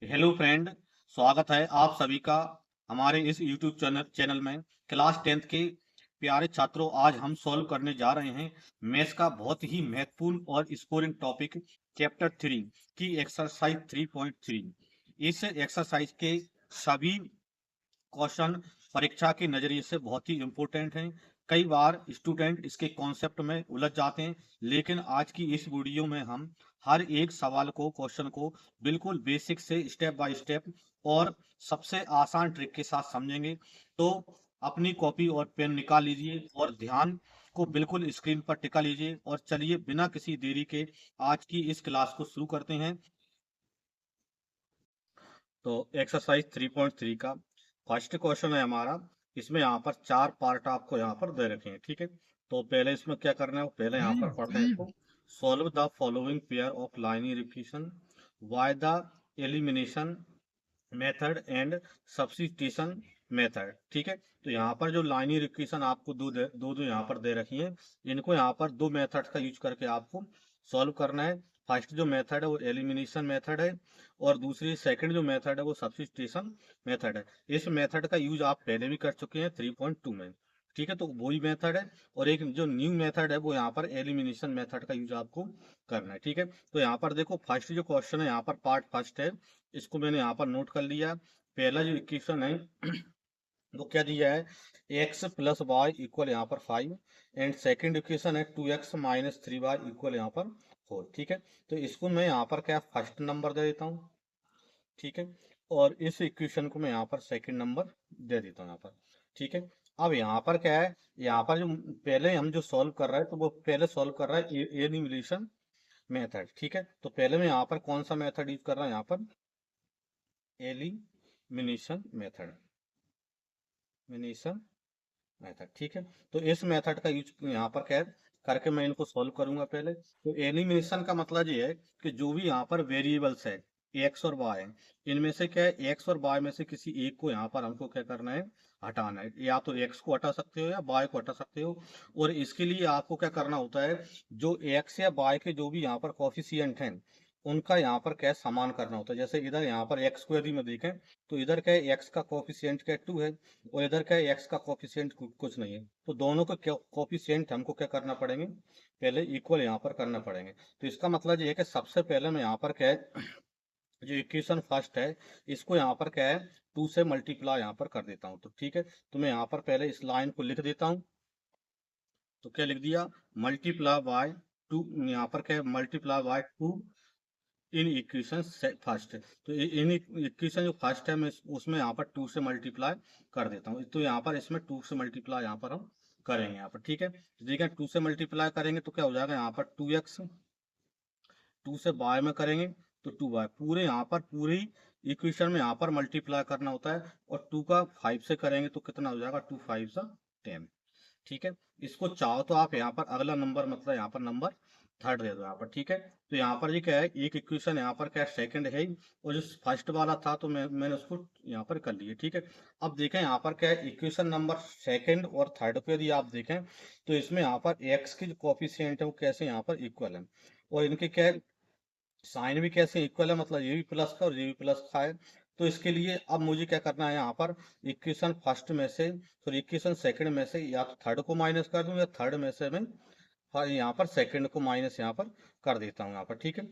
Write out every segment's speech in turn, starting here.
Hello friend. स्वागत है आप सभी का हमारे इस यूट्यूब चैनल में। क्लास 10th के प्यारे छात्रों, आज हम सॉल्व करने जा रहे हैं मैथ्स का बहुत ही महत्वपूर्ण और स्कोरिंग टॉपिक चैप्टर 3 की एक्सरसाइज 3.3। इस एक्सरसाइज के सभी क्वेश्चन परीक्षा के नजरिए से बहुत ही इम्पोर्टेंट हैं। कई बार स्टूडेंट इसके कॉन्सेप्ट में उलझ जाते हैं, लेकिन आज की इस वीडियो में हम हर एक सवाल को, क्वेश्चन को बिल्कुल बेसिक से स्टेप बाय स्टेप और सबसे आसान ट्रिक के साथ समझेंगे। तो अपनी कॉपी और पेन निकाल लीजिए और ध्यान को बिल्कुल स्क्रीन पर टिका लीजिए। और चलिए बिना किसी देरी के आज की इस क्लास को शुरू करते हैं। तो एक्सरसाइज 3.3 का फर्स्ट क्वेश्चन है हमारा। इसमें यहाँ पर चार पार्ट आपको यहाँ पर दे रखे हैं, ठीक है। तो पहले इसमें क्या करना है, पहले यहाँ पर पढ़ते हैं इसको। Solve the following pair of linear equation by the elimination method and substitution method, ठीक है। तो यहाँ पर जो लाइनियर इक्वेशन आपको दो यहाँ पर दे रखी है, इनको यहाँ पर दो मेथड का यूज करके आपको सॉल्व करना है। फर्स्ट जो मेथड है वो एलिमिनेशन मेथड है, और दूसरी सेकंड जो मेथड है वो सब्स्टिट्यूशन मेथड है। इस मेथड का यूज आप पहले भी कर चुके हैं 3.2 में, ठीक है। तो वही मेथड है, और एक जो न्यू मेथड है वो यहाँ पर एलिमिनेशन मेथड का यूज आपको करना है, ठीक है। तो यहाँ पर देखो, फर्स्ट जो क्वेश्चन है यहाँ पर पार्ट फर्स्ट है, इसको मैंने यहाँ पर नोट कर लिया। पहला जो इक्वेशन है वो क्या दिया है, एक्स प्लस वाई इक्वल यहाँ पर 5, एंड सेकंड इक्वेशन है 2x-3y इक्वल यहाँ पर 4, ठीक है। तो इसको मैं यहाँ पर क्या फर्स्ट नंबर दे देता हूँ, ठीक है। और इस इक्वेशन को मैं यहाँ पर सेकंड नंबर दे देता हूँ यहाँ पर, ठीक है। अब यहाँ पर क्या है, यहाँ पर जो पहले हम जो सॉल्व कर रहे हैं, तो वो पहले सॉल्व कर रहा है एलिमिनेशन मेथड, ठीक है। तो पहले मैं यहाँ पर कौन सा मेथड यूज कर रहा हूँ, यहाँ पर एलिमिनेशन मेथड, मिनेशन मेथड, ठीक है। तो इस मेथड का यूज यहाँ पर क्या है, करके मैं इनको सॉल्व करूंगा पहले। तो एलिमिनेशन का मतलब ये है कि जो भी यहाँ पर वेरिएबल्स है एक्स और वाई, इनमें से क्या है, एक्स और वाई में से किसी एक को यहाँ पर हमको क्या करना है, हटाना है। या तो एक्स को हटा सकते हो या वाई को हटा सकते हो। और इसके लिए आपको क्या करना होता है, जो एक्स या वाई के जो भी यहाँ पर कॉफिशिएंट हैं, उनका यहाँ पर क्या है, समान करना होता है। जैसे इधर यहाँ पर एक्स को यदि मैं देखें, तो इधर क्या है, एक्स का कॉफिशिएंट क्या 2 है, और इधर क्या है, एक्स का कॉफिशिएंट कुछ नहीं है। तो दोनों के कॉफिशिएंट हमको क्या करना पड़ेंगे, पहले इक्वल यहाँ पर करना पड़ेंगे। तो इसका मतलब ये है कि सबसे पहले मैं यहाँ पर क्या है, जो इक्वेशन फर्स्ट है, इसको यहाँ पर क्या है, 2 से मल्टीप्लाई यहाँ पर कर देता हूँ। तो ठीक है, तो मैं यहाँ पर पहले इस लाइन को लिख देता हूँ। तो क्या लिख दिया, मल्टीप्लाई बाय 2, यहाँ पर क्या है, multiply by 2 in equation first. तो इन इक्वेशन जो फर्स्ट है, मैं उसमें यहाँ पर 2 से मल्टीप्लाई कर देता हूँ। तो यहाँ पर इसमें 2 से मल्टीप्लाई यहाँ पर हम करेंगे यहाँ पर, ठीक है। तो देखिए 2 से मल्टीप्लाई करेंगे तो क्या हो जाएगा, यहाँ पर 2x, 2 से y में करेंगे तो 2y, पूरे यहाँ पर पूरी इक्वेशन में यहाँ पर मल्टीप्लाई करना होता है। और 2 का 5 से करेंगे तो कितना हो जाएगा, 2 5 सा 10, ठीक है। इसको चाहो तो आप यहाँ पर अगला नंबर, मतलब यहाँ पर नंबर थर्ड दे दो यहाँ पर, ठीक है। तो यहाँ पर ये क्या है, एक इक्वेशन यहाँ पर क्या सेकंड है ही, और जो फर्स्ट वाला था तो मैंने उसको यहाँ पर कर लिया, ठीक है। अब देखें यहाँ पर क्या है, इक्वेशन नंबर सेकंड और थर्ड पे यदि आप देखें, तो इसमें यहाँ पर एक्स की जो कोफिशिएंट है वो कैसे यहाँ पर इक्वल है, और इनके क्या है, साइन भी कैसे इक्वल है, मतलब ये भी प्लस का और ये भी प्लस का है। तो इसके लिए अब मुझे क्या करना है, यहाँ पर इक्वेशन फर्स्ट में से, सॉरी इक्वेशन सेकंड में से या तो थर्ड को माइनस कर दूं, या थर्ड में से मैं यहाँ पर सेकंड को माइनस यहाँ पर कर देता हूँ यहाँ पर, ठीक है।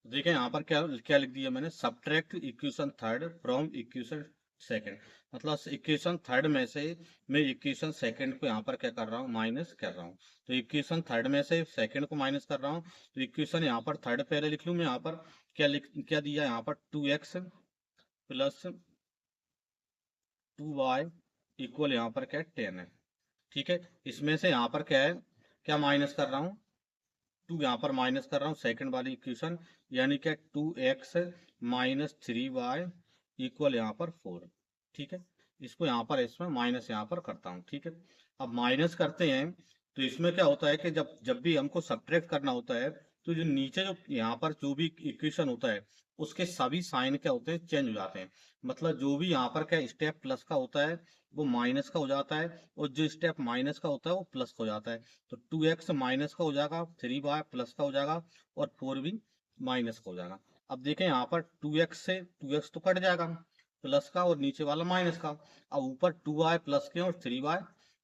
देखिए यहाँ पर क्या क्या लिख दिया मैंने, subtract equation third from equation second. मतलब इक्वेशन थर्ड में से मैं इक्वेशन सेकंड को यहाँ पर क्या कर रहा हूँ, माइनस कर रहा हूँ। तो इक्वेशन थर्ड में से सेकंड को माइनस कर रहा हूँ। तो इक्वेशन यहाँ पर थर्ड पहले लिख लूँ मैं, यहाँ पर क्या दिया यहाँ पर, 2x प्लस 2y इक्वल यहाँ पर क्या 10 है, ठीक है। इसमें से यहाँ पर क्या है, क्या माइनस कर रहा हूँ, 2 यहाँ पर माइनस कर रहा हूँ सेकंड वाली इक्वेशन, यानी क्या 2x माइनस 3y इक्वल यहाँ पर 4, ठीक है। इसको यहाँ पर इसमें माइनस यहाँ पर करता हूँ, ठीक है। अब माइनस करते हैं तो इसमें क्या होता है कि जब जब भी हमको सब्ट्रैक्ट करना होता है, तो जो नीचे जो यहाँ पर जो भी इक्वेशन होता है, उसके सभी साइन क्या होते हैं, चेंज हो जाते हैं। मतलब जो भी यहाँ पर क्या स्टेप प्लस का होता है वो माइनस का हो जाता है, और जो स्टेप माइनस का होता है वो प्लस का हो जाता है। तो 2x माइनस का हो जाएगा, 3y प्लस का हो जाएगा, और 4 भी माइनस का हो जाएगा। अब देखें यहाँ पर 2x से 2x तो कट जाएगा प्लस का, और नीचे वाला माइनस का। अब ऊपर 2y प्लस के और 3y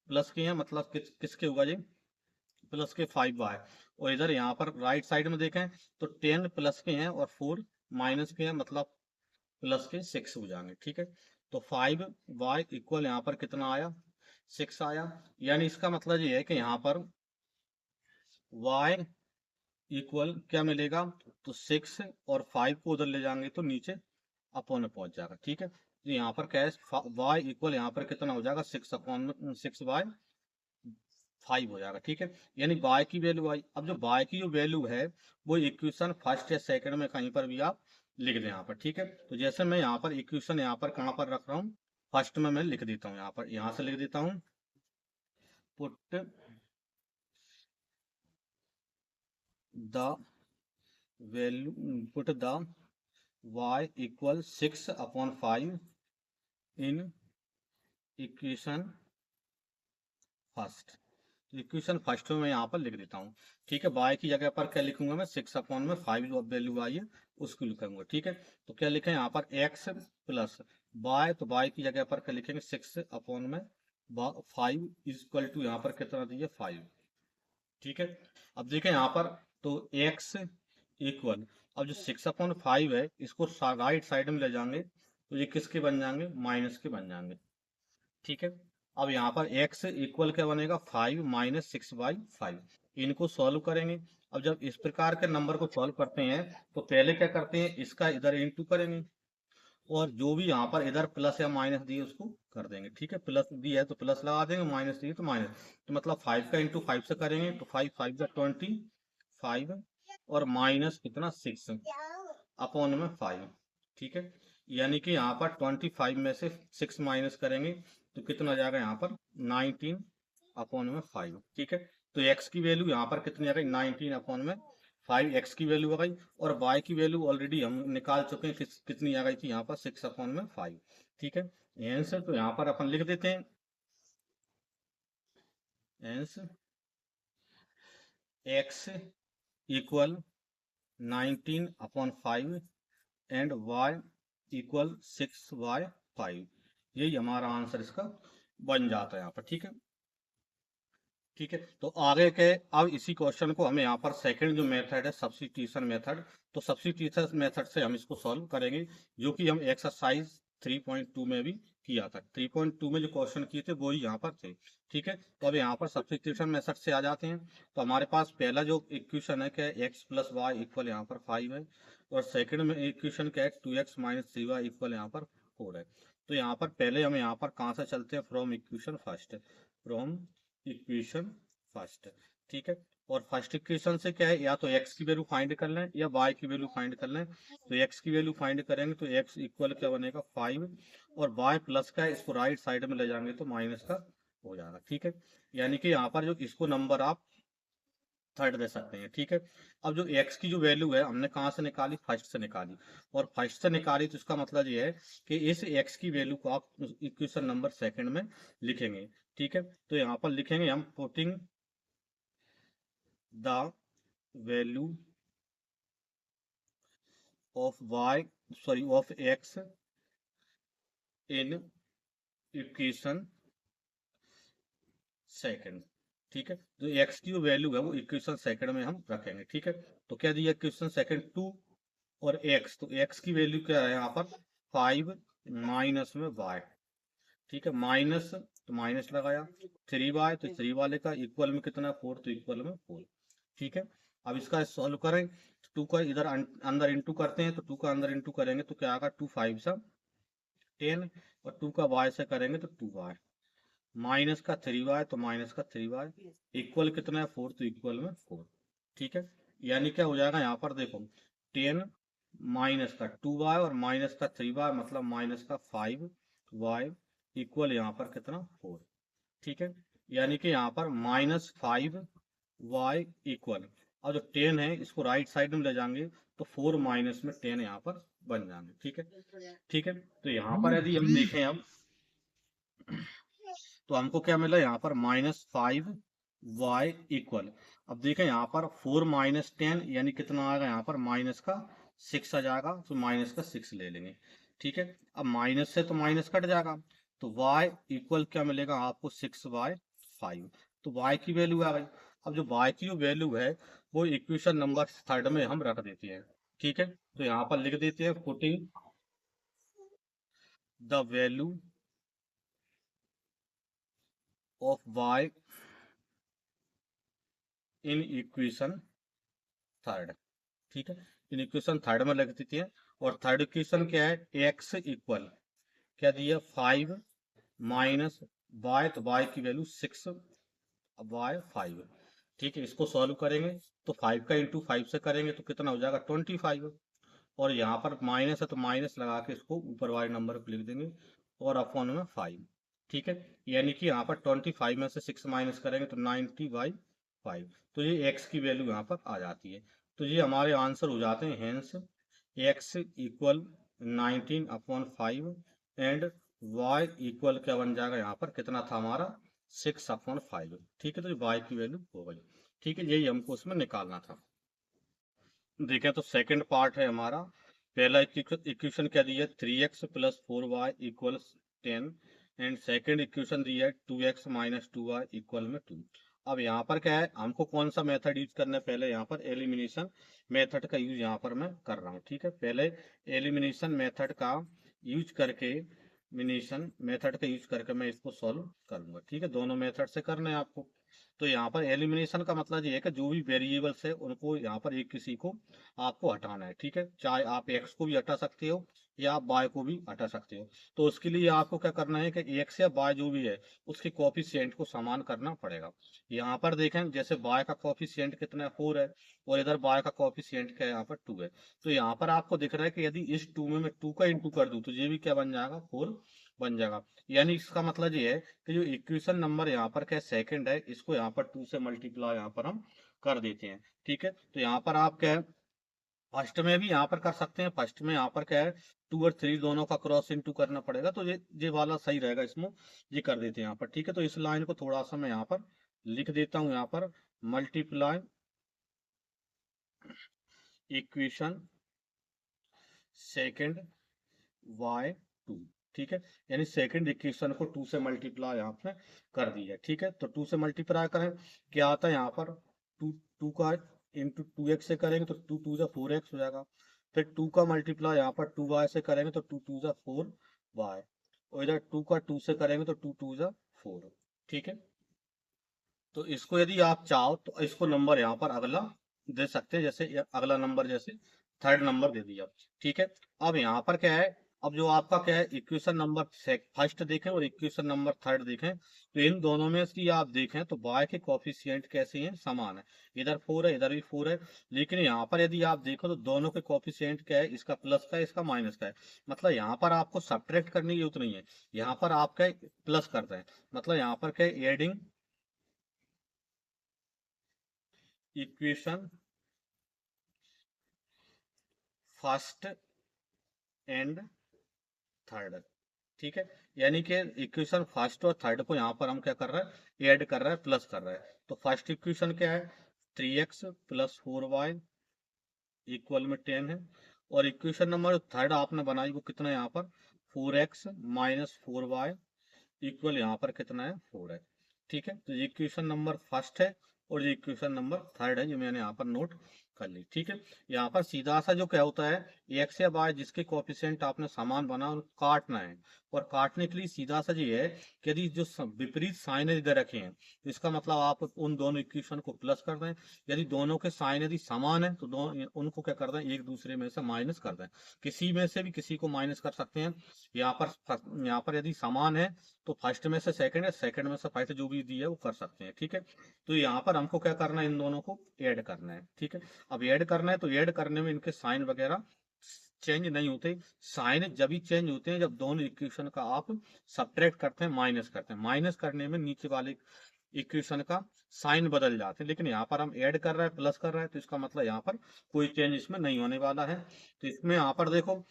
प्लस के हैं, मतलब किसके हुआ जी, प्लस के 5y। और इधर यहाँ पर राइट साइड में देखें तो 10 प्लस के हैं और 4 माइनस के हैं, मतलब प्लस के 6 हो जाएंगे। ठीक है, तो 5y इक्वल यहाँ पर कितना आया, 6 आया। यानी इसका मतलब ये है कि यहाँ पर y इक्वल क्या मिलेगा, तो 6 और 5 को उधर ले जाएंगे तो नीचे अपॉन में पहुंच जाएगा। ठीक है, तो यहाँ पर क्या है, y इक्वल यहाँ पर कितना हो जाएगा, 6 अपॉन में 6/5 हो जाएगा। ठीक है, यानी y की वैल्यू आई। अब जो y की जो वैल्यू है वो इक्वेशन फर्स्ट या सेकंड में कहीं पर भी आप लिख दें यहाँ पर। ठीक है, तो जैसे मैं यहाँ पर इक्वेशन यहाँ पर कहाँ पर रख रहा हूँ, फर्स्ट में मैं लिख देता हूँ, यहाँ पर यहाँ से लिख देता हूँ, put the value, put the y equal 6/5 in equation first. Equation first में मैं यहाँ पर लिख देता हूँ। ठीक है, y की जगह पर क्या लिखूंगा मैं, 6/5 जो वैल्यू आई है उसको लिखूंगा। ठीक है, तो क्या लिखें यहाँ पर x प्लस y, तो y की जगह पर क्या लिखेंगे, 6/5 इक्वल टू यहाँ पर कितना दिए, 5। ठीक है, अब देखें यहाँ पर तो x इक्वल, अब जो 6/5 है इसको राइट साइड में ले जाएंगे तो ये किसके बन जाएंगे, माइनस के बन जाएंगे। ठीक है, अब यहाँ पर x इक्वल क्या बनेगा, 5 माइनस 6/5। इनको सॉल्व करेंगे। अब जब इस प्रकार के नंबर को सॉल्व करते हैं तो पहले क्या करते हैं, इसका इधर इंटू करेंगे, और जो भी यहाँ पर इधर प्लस या माइनस दिए उसको कर देंगे। ठीक है, प्लस दिया है तो प्लस लगा देंगे, माइनस दिए तो माइनस, तो मतलब 5 का इंटू 5 से करेंगे तो 5 5 का 25 और माइनस कितना 6 अपॉन में 5। ठीक है, यानी कि यहाँ पर 25 में से 6 माइनस करेंगे तो कितना आ जाएगा यहाँ पर 19 अपॉन में 5। ठीक है, तो x की वैल्यू यहाँ पर कितनी आ गई, 19 अपॉन में 5 x की वैल्यू आ गई, और y की वैल्यू ऑलरेडी हम निकाल चुके हैं, कितनी आ गई थी यहाँ पर 6 अपॉन में 5। ठीक है, आंसर तो यहाँ पर अपन लिख देते हैं, answer x equal 19/5 and y equal 6/5। यही हमारा आंसर इसका बन जाता है यहाँ पर। ठीक है, ठीक है, तो आगे के अब इसी क्वेश्चन को हमें यहाँ पर सेकंड जो मेथड है सब्स्टिट्यूशन मेथड, तो सब्स्टिट्यूशन मेथड से हम इसको सॉल्व करेंगे, जो कि हम एक्सरसाइज 3.2 में भी किया था। 3.2 में जो क्वेश्चन किए थे वो ही यहाँ पर थे। ठीक है, तो अब यहाँ पर सब्स्टिट्यूशन मेथड से आ जाते हैं। तो हमारे पास पहला जो इक्वेशन है क्या है, x प्लस वाई इक्वल यहाँ पर 5 है, और सेकंड में इक्वेशन क्या है 2x माइनस 3y इक्वल यहाँ पर 4 है। तो यहाँ पर पहले हम यहाँ पर कहाँ से चलते हैं, from equation first, from equation first. ठीक है, और फर्स्ट इक्वेशन से क्या है, या तो x की वैल्यू फाइंड कर लें या y की वैल्यू फाइंड कर लें। तो x की वैल्यू फाइंड करेंगे तो x इक्वल क्या बनेगा 5, और y प्लस का है इसको राइट साइड में ले जाएंगे तो माइनस का हो जाएगा। ठीक है, यानी कि यहाँ पर जो इसको नंबर आप थर्ड दे सकते हैं। ठीक है, अब जो x की जो वैल्यू है हमने कहाँ से निकाली, फर्स्ट से निकाली, और फर्स्ट से निकाली तो इसका मतलब ये है कि इस x की वैल्यू को आप इक्वेशन नंबर सेकंड में लिखेंगे। ठीक है, तो यहाँ पर लिखेंगे हम putting the value of of x in equation second. ठीक है, तो x की जो वैल्यू है वो इक्वेशन सेकंड में हम रखेंगे। ठीक है, तो क्या दिया इक्वेशन सेकंड 2 और x, तो x की वैल्यू क्या है यहाँ पर 5 माइनस में y। ठीक है, माइनस तो माइनस लगाया, 3y तो 3 वाले का इक्वल में कितना 4, तो इक्वल में 4। ठीक है, अब इसका सॉल्व करें, 2 का इधर अंदर इंटू करते हैं, तो 2 का अंदर इंटू करेंगे तो क्या आएगा 2 5 सा 10, और 2 का y से करेंगे तो 2y, माइनस का 3y तो माइनस का 3y इक्वल कितना है 4, तो इक्वल में 4। ठीक है, यानी क्या हो जाएगा यहाँ पर देखो 10 माइनस का 2y और माइनस का 3y मतलब माइनस का 5y इक्वल यहाँ पर कितना 4। ठीक है, यानी कि यहाँ पर -5y इक्वल, और जो 10 है इसको राइट साइड में ले जाएंगे तो 4 माइनस में 10 यहाँ पर बन जाएंगे। ठीक है, ठीक है, तो यहाँ पर यदि हम देखें अब तो हमको क्या मिला यहाँ पर -5y इक्वल, अब देखें यहाँ पर 4 माइनस 10 यानी कितना आएगा यहाँ पर माइनस का 6 आ जाएगा, तो माइनस का 6 ले लेंगे। ठीक है, अब माइनस से तो माइनस कट जाएगा, तो y इक्वल क्या मिलेगा आपको 6/5। तो y की वैल्यू आ गई। अब जो y की वैल्यू है वो इक्वेशन नंबर 3 में हम रख देते हैं। ठीक है, तो यहाँ पर लिख देते हैं putting the value of y in equation 3। ठीक है, इन इक्वेशन 3 में लिख देते हैं। और थर्ड इक्वेशन क्या है, x इक्वल क्या दिया 5 माइनस y, तो y की वैल्यू 6/5। ठीक है, इसको सॉल्व करेंगे तो 5 का इंटू 5 से करेंगे तो कितना हो जाएगा 25। और यहाँ पर माइनस है तो माइनस लगा के इसको ऊपर वाले नंबर को लिख देंगे और अपॉन में 5। ठीक है, यानी कि यहाँ पर 25 में से 6 माइनस करेंगे तो 90/5। तो ये x की वैल्यू यहाँ पर आ जाती है। तो ये हमारे आंसर हो जाते हैं। Hence x equal 19/5 and y equal क्या बन जाएगा, यहाँ पर कितना था हमारा 6/5। ठीक है, तो y की वैल्यू हो गई। ठीक है, यही हमको उसमें निकालना था। देखें तो सेकंड पार्ट है हमारा। पहला इक्वेशन क्या दिया है 3x plus 4y equal 10 and second equation दिया है 2x माइनस 2y इक्वल में 2। अब यहाँ पर क्या है, हमको कौन सा मेथड यूज करना है, पहले यहाँ पर एलिमिनेशन मेथड का यूज यहाँ पर मैं कर रहा हूँ। ठीक है, पहले एलिमिनेशन मेथड का यूज करके मैं इसको सॉल्व करूंगा। ठीक है, दोनों मेथड से करना है आपको। तो यहाँ पर एलिमिनेशन का मतलब ये है कि जो भी वेरिएबल्स है उनको यहाँ पर एक किसी को आपको हटाना है। ठीक है, चाहे आप x को भी हटा सकते हो या आप y को भी हटा सकते हो। तो उसके लिए आपको क्या करना है कि x या y जो भी है उसके कोफिशिएंट को समान करना पड़ेगा। यहाँ पर देखें जैसे y का कोफिशिएंट कितना है 4 है और इधर y का कोफिशिएंट क्या है यहाँ पर 2 है। तो यहाँ पर आपको दिख रहा है कि यदि इस 2 में मैं 2 का इंटू कर दूं तो ये भी क्या बन जाएगा 4 बन जाएगा। यानी इसका मतलब ये है कि जो इक्वेशन नंबर यहाँ पर क्या सेकंड है इसको यहाँ पर 2 से मल्टीप्लाई यहाँ पर हम कर देते हैं। ठीक है, तो यहाँ पर आप क्या है फर्स्ट में भी यहाँ पर कर सकते हैं। फर्स्ट में यहाँ पर क्या है 2 और 3 दोनों का क्रॉस इनटू करना पड़ेगा, तो ये वाला सही रहेगा, इसमें ये कर देते हैं यहाँ पर। ठीक है, तो इस लाइन को थोड़ा सा मैं यहाँ पर लिख देता हूँ, यहाँ पर मल्टीप्लाई इक्वेशन सेकंड y2। ठीक है, यानी सेकंड इक्वेशन को 2 से मल्टीप्लाई यहाँ पे कर दिया। ठीक है, तो 2 से मल्टीप्लाई करें क्या आता है यहाँ पर 2 का इंटू 2x से करेंगे तो 2 2 जा 4x हो जाएगा। फिर 2 का मल्टीप्लाई यहाँ पर 2y से करेंगे तो 2 2 जा 4y और इधर 2 का 2 से करेंगे तो 2 2 जा 4। ठीक है, तो इसको यदि आप चाहो तो इसको नंबर यहाँ पर अगला दे सकते हैं, जैसे अगला नंबर जैसे थर्ड नंबर दे दिया। ठीक है, अब यहाँ पर क्या है, अब जो आपका क्या है इक्वेशन नंबर फर्स्ट देखें और इक्वेशन नंबर थर्ड देखें तो इन दोनों में से आप देखें तो y के कोफिशिएंट कैसे हैं, समान है। इधर 4 है इधर भी 4 है, लेकिन यहाँ पर यदि आप देखो तो दोनों के कोफिशिएंट क्या है, इसका प्लस का है इसका माइनस का है। मतलब यहाँ पर आपको सब्ट्रैक्ट करने की जरूरत नहीं है, यहाँ पर आप क्या प्लस करते हैं। मतलब यहाँ पर क्या adding equation first and third. ठीक है, यानी कि इक्वेशन फर्स्ट और थर्ड को यहाँ पर हम क्या कर रहे हैं ऐड कर रहे हैं, प्लस कर रहे हैं। तो फर्स्ट इक्वेशन क्या है 3x प्लस 4y इक्वल में 10 है। और इक्वेशन नंबर थर्ड आपने बनाई वो कितना है यहाँ पर 4x माइनस 4y इक्वल यहाँ पर कितना है 4 है। ठीक है, तो ये इक्वेशन नंबर फर्स्ट है और ये इक्वेशन नंबर थर्ड है जो मैंने यहाँ पर नोट कर ली। ठीक है, यहाँ पर सीधा सा जो क्या होता है एक्स या वाई जिसके कोफिशिएंट आपने समान बना उनको काटना है। और काटने के लिए सीधा सा ये है कि यदि जो विपरीत साइन इधर रखे हैं तो इसका मतलब आप उन दोनों इक्वेशन को प्लस कर दें। यदि दोनों के साइन यदि समान है तो उनको क्या कर दें एक दूसरे में से माइनस कर दें। किसी में से भी किसी को माइनस कर सकते हैं। यहाँ पर यदि समान है तो फर्स्ट में से सेकंड है, सेकंड में से फर्स्ट, जो भी दिया है वो कर सकते हैं। ठीक है, तो यहाँ पर हमको क्या करना है इन दोनों को ऐड करना है। ठीक है, अब ऐड करना है तो ऐड करने में इनके साइन वगैरह चेंज नहीं होते। साइन जब भी चेंज होते हैं जब दोनों इक्वेशन का आप सब्ट्रैक्ट करते हैं, माइनस करते हैं। माइनस करने में नीचे वाले इक्वेशन का साइन बदल जाते हैं, लेकिन यहाँ पर हम ऐड कर रहे हैं प्लस कर रहे हैं तो इसका मतलब यहाँ पर कोई चेंज इसमें नहीं होने वाला है। तो इसमें यहाँ पर देखो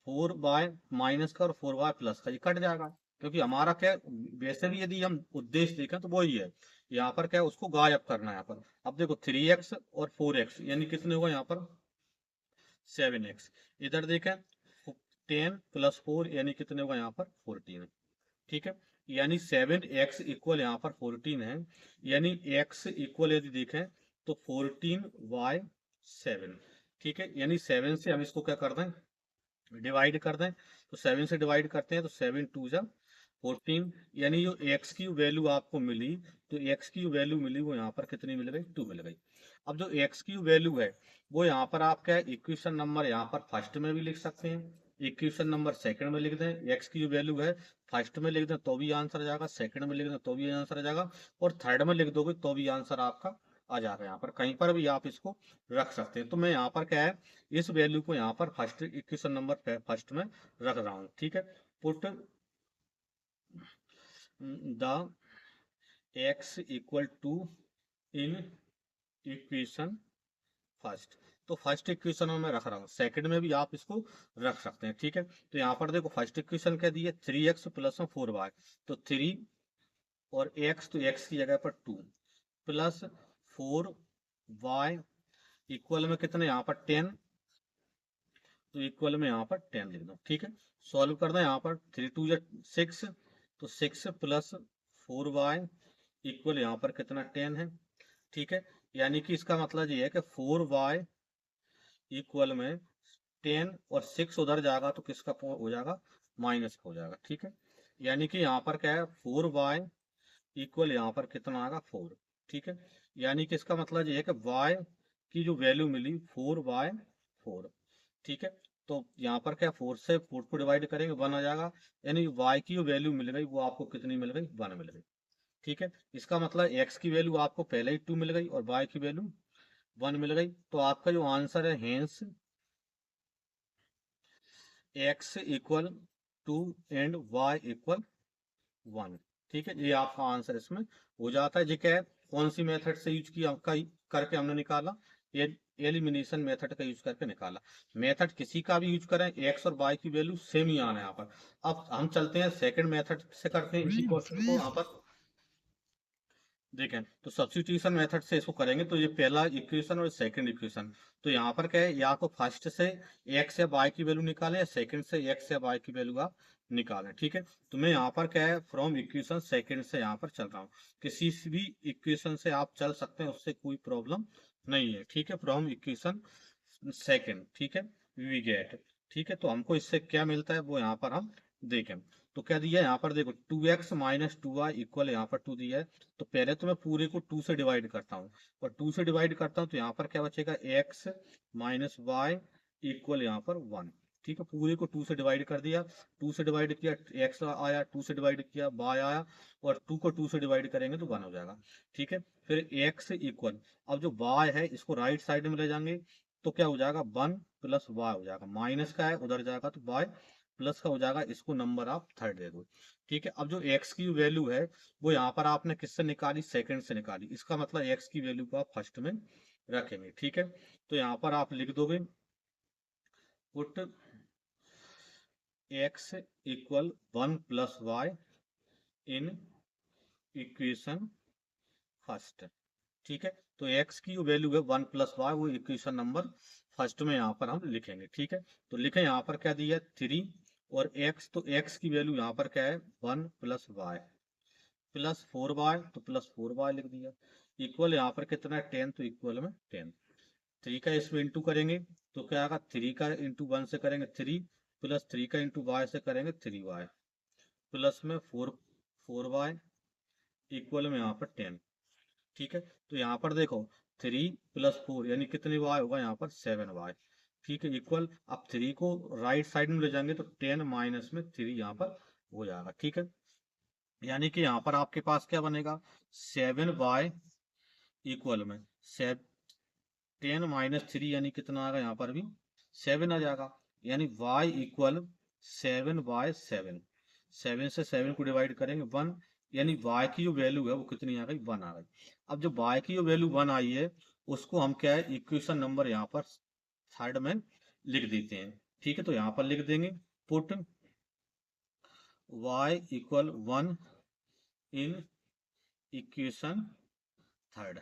4y माइनस का और 4y प्लस का ये कट जाएगा, क्योंकि हमारा क्या वैसे भी यदि हम उद्देश्य देखें तो वही है यहाँ पर क्या है उसको गायब करना है। यहाँ पर अब देखो 3x और 4x यानी कितने होगा यहाँ पर 7x। इधर देखें 10 + 4 यानी कितने होगा यहाँ पर 14, ठीक है। यानी 7x इक्वल यहाँ पर 14 है, यानी x इक्वल यदि देखें तो 14y7, ठीक है। यानी 7 से हम इसको क्या कर दें, डिवाइड कर दें। तो 7 से डिवाइड करते हैं तो 7 2 जा 14, यानी जो x की वैल्यू आपको मिली, तो x की वैल्यू मिली वो यहाँ पर कितनी मिल गई, 2 मिल गई। अब जो x की वैल्यू है वो यहाँ पर आप क्या है, इक्वेशन नंबर यहाँ पर फर्स्ट में भी लिख सकते हैं, इक्वेशन नंबर सेकंड में लिख दें। x की वैल्यू है फर्स्ट में लिख दें तो भी आंसर आ जाएगा, सेकंड में लिख दें तो भी आंसर आ जाएगा, और थर्ड में लिख दोगे तो भी आंसर आपका आ जाएगा। यहाँ पर कहीं पर भी आप इसको रख सकते हैं। तो मैं यहाँ पर क्या है, इस वैल्यू को यहाँ पर फर्स्ट इक्वेशन नंबर फर्स्ट में रख रहा हूँ, ठीक है। Put the x equal to in equation first. तो फर्स्ट इक्वेशन में मैं रख रहा हूँ, सेकंड में भी आप इसको रख सकते हैं, ठीक है। तो यहाँ पर देखो फर्स्ट इक्वेशन क्या दी है, 3x + 4y, तो 3 और x, तो x की जगह पर 2 + 4y इक्वल में कितने यहाँ पर 10, तो इक्वल में यहाँ पर 10 लिख दो, ठीक है। सॉल्व कर दो, यहाँ पर 3 2 6, तो 6 + 4y इक्वल यहाँ पर कितना 10 है, ठीक है। यानी कि इसका मतलब ये है कि 4y इक्वल में 10 और 6 उधर जाएगा तो किसका हो जाएगा, माइनस हो जाएगा, ठीक है। यानी कि यहाँ पर क्या है, 4y इक्वल यहाँ पर कितना आएगा 4, ठीक है। यानी कि इसका मतलब ये है कि y की जो वैल्यू मिली 4/4, ठीक है। तो यहाँ पर क्या 4 से 4 को डिवाइड करेंगे 1 आ जाएगा, यानी y की जो वैल्यू मिल गई वो आपको कितनी मिल गई, 1 मिल गई, ठीक है। इसका मतलब x की वैल्यू आपको पहले ही 2 मिल गई और y की वैल्यू 1 मिल गई। तो आपका जो आंसर है hence x equal 2 and y equal 1, ठीक है। ये आपका आंसर इसमें हो जाता है। जी क्या है, कौन सी मेथड से यूज किया करके हमने निकाला, ये एलिमिनेशन मेथड का यूज करके निकाला। मेथड किसी का भी यूज करें, एक्स और वाई की वैल्यू सेम ही आना है यहाँ पर। अब हम चलते हैं सेकंड मेथड से करते हैं इसी क्वेश्चन को। यहाँ पर देखें तो सब्स्टिट्यूशन मेथड से इसको करेंगे, तो ये पहला इक्वेशन और सेकंड इक्वेशन, तो यहाँ पर क्या है, या तो फर्स्ट से एक्स या वाई की वैल्यू निकालें या सेकंड से एक्स या वाई की वैल्यू आप निकालें, ठीक है। तो मैं यहाँ पर क्या है, फ्रॉम इक्वेशन सेकंड से यहाँ पर चल रहा हूँ। किसी भी इक्वेशन से आप चल सकते हैं, उससे कोई प्रॉब्लम नहीं है, ठीक है। फ्रॉम इक्वेशन सेकंड, ठीक है, वी गेट, ठीक है। तो हमको इससे क्या मिलता है वो यहाँ पर हम देखें। तो क्या दिया है यहाँ पर, देखो 2x - 2y इक्वल यहाँ पर 2 दिया है। तो पहले तो मैं पूरे को 2 से डिवाइड करता हूँ, और 2 से डिवाइड करता हूँ तो यहाँ पर क्या बचेगा, x - y इक्वल यहाँ पर 1, ठीक है। पूरे को 2 से डिवाइड कर दिया, 2 से डिवाइड किया x आया, 2 से डिवाइड किया y आया, और 2 को 2 से डिवाइड करेंगे तो 1 हो जाएगा, ठीक है। फिर x इक्वल, अब जो y है इसको राइट साइड में ले जाएंगे तो क्या हो जाएगा, 1 + y हो जाएगा, माइनस का है उधर जाएगा तो y प्लस का हो जाएगा, इसको नंबर आप थर्ड दे दो, ठीक है। अब जो x की वैल्यू है वो यहाँ पर आपने किससे निकाली, सेकंड से निकाली, इसका मतलब x की वैल्यू को आप फर्स्ट में रखेंगे, ठीक है। तो यहाँ पर आप लिख दोगे पुट x इक्वल 1 + y इन इक्वेशन फर्स्ट, ठीक है। तो x की जो वैल्यू है 1 + y, वो इक्वेशन नंबर फर्स्ट में यहाँ पर हम लिखेंगे, ठीक है। तो लिखें यहाँ पर क्या दिया है 3 और x, तो x की वैल्यू यहाँ पर क्या है 1 + y + 4y, तो +4y लिख दिया, इक्वल यहाँ पर कितना है 10, तो इक्वल में 10। 3 का इसमें इंटू करेंगे तो क्या आएगा, 3 का इंटू 1 से करेंगे 3, प्लस 3 का इंटू y से करेंगे 3y, प्लस में 4y इक्वल में यहाँ पर 10, ठीक है। तो यहाँ पर देखो 3 + 4 यानी कितनी y होगा यहाँ पर 7y, ठीक है, इक्वल। अब 3 को राइट साइड में ले जाएंगे तो 10 माइनस में 3 यहाँ पर हो जाएगा, ठीक है। यानी कि यहाँ पर आपके पास क्या बनेगा, 7y इक्वल में 10 - 3 यानी कितना आएगा, यहाँ पर भी 7 आ जाएगा, यानी y इक्वल 7/7, 7 से 7 को डिवाइड करेंगे 1, यानी y की जो वैल्यू है वो कितनी आ गई, 1 आ गई। अब जो y की जो वैल्यू 1 आई है उसको हम क्या है, इक्वेशन नंबर यहाँ पर थर्ड में लिख देते हैं, ठीक है। तो यहाँ पर लिख देंगे put y equal 1 in equation third,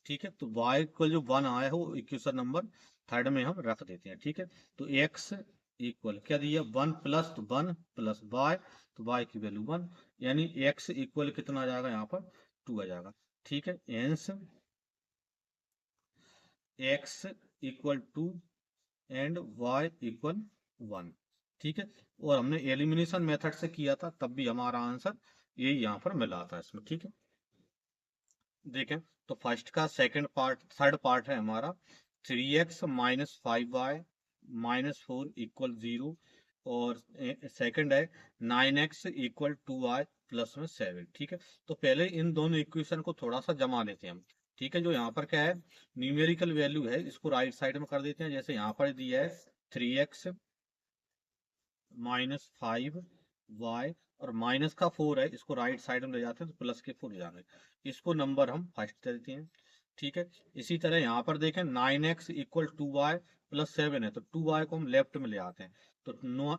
ठीक है। तो y इक्वल जो 1 आया है वो इक्वेशन नंबर थर्ड में हम रख देते हैं। ठीक है, तो x इक्वल क्या दिया 1 प्लस, तो 1 प्लस y, तो y की वैल्यू 1, यानी x इक्वल कितना आ जाएगा यहाँ पर 2 आ जाएगा। ठीक है, एंस x equal 2 and y equal 1। ठीक है, और हमने एलिमिनेशन मेथड से किया था, तब भी हमारा आंसर यही यहाँ पर मिला था इसमें। ठीक है, देखें तो फर्स्ट का सेकंड पार्ट, थर्ड पार्ट है हमारा 3x minus 5y minus 4 equal 0, और सेकंड है 9x इक्वल 2y प्लस में 7। ठीक है, तो पहले इन दोनों इक्वेशन को थोड़ा सा जमा लेते हैं हम। ठीक है, जो यहाँ पर क्या है न्यूमेरिकल वैल्यू है, इसको राइट साइड में कर देते हैं। जैसे यहाँ पर दिया है 3x माइनस 5y, और माइनस का 4 है, इसको राइट साइड में ले जाते हैं तो प्लस के 4 जाएंगे, इसको नंबर हम फर्स्ट देते हैं। ठीक है, इसी तरह यहाँ पर देखें 9x इक्वल 2y प्लस 7 है, तो 2y को हम लेफ्ट में ले आते हैं, तो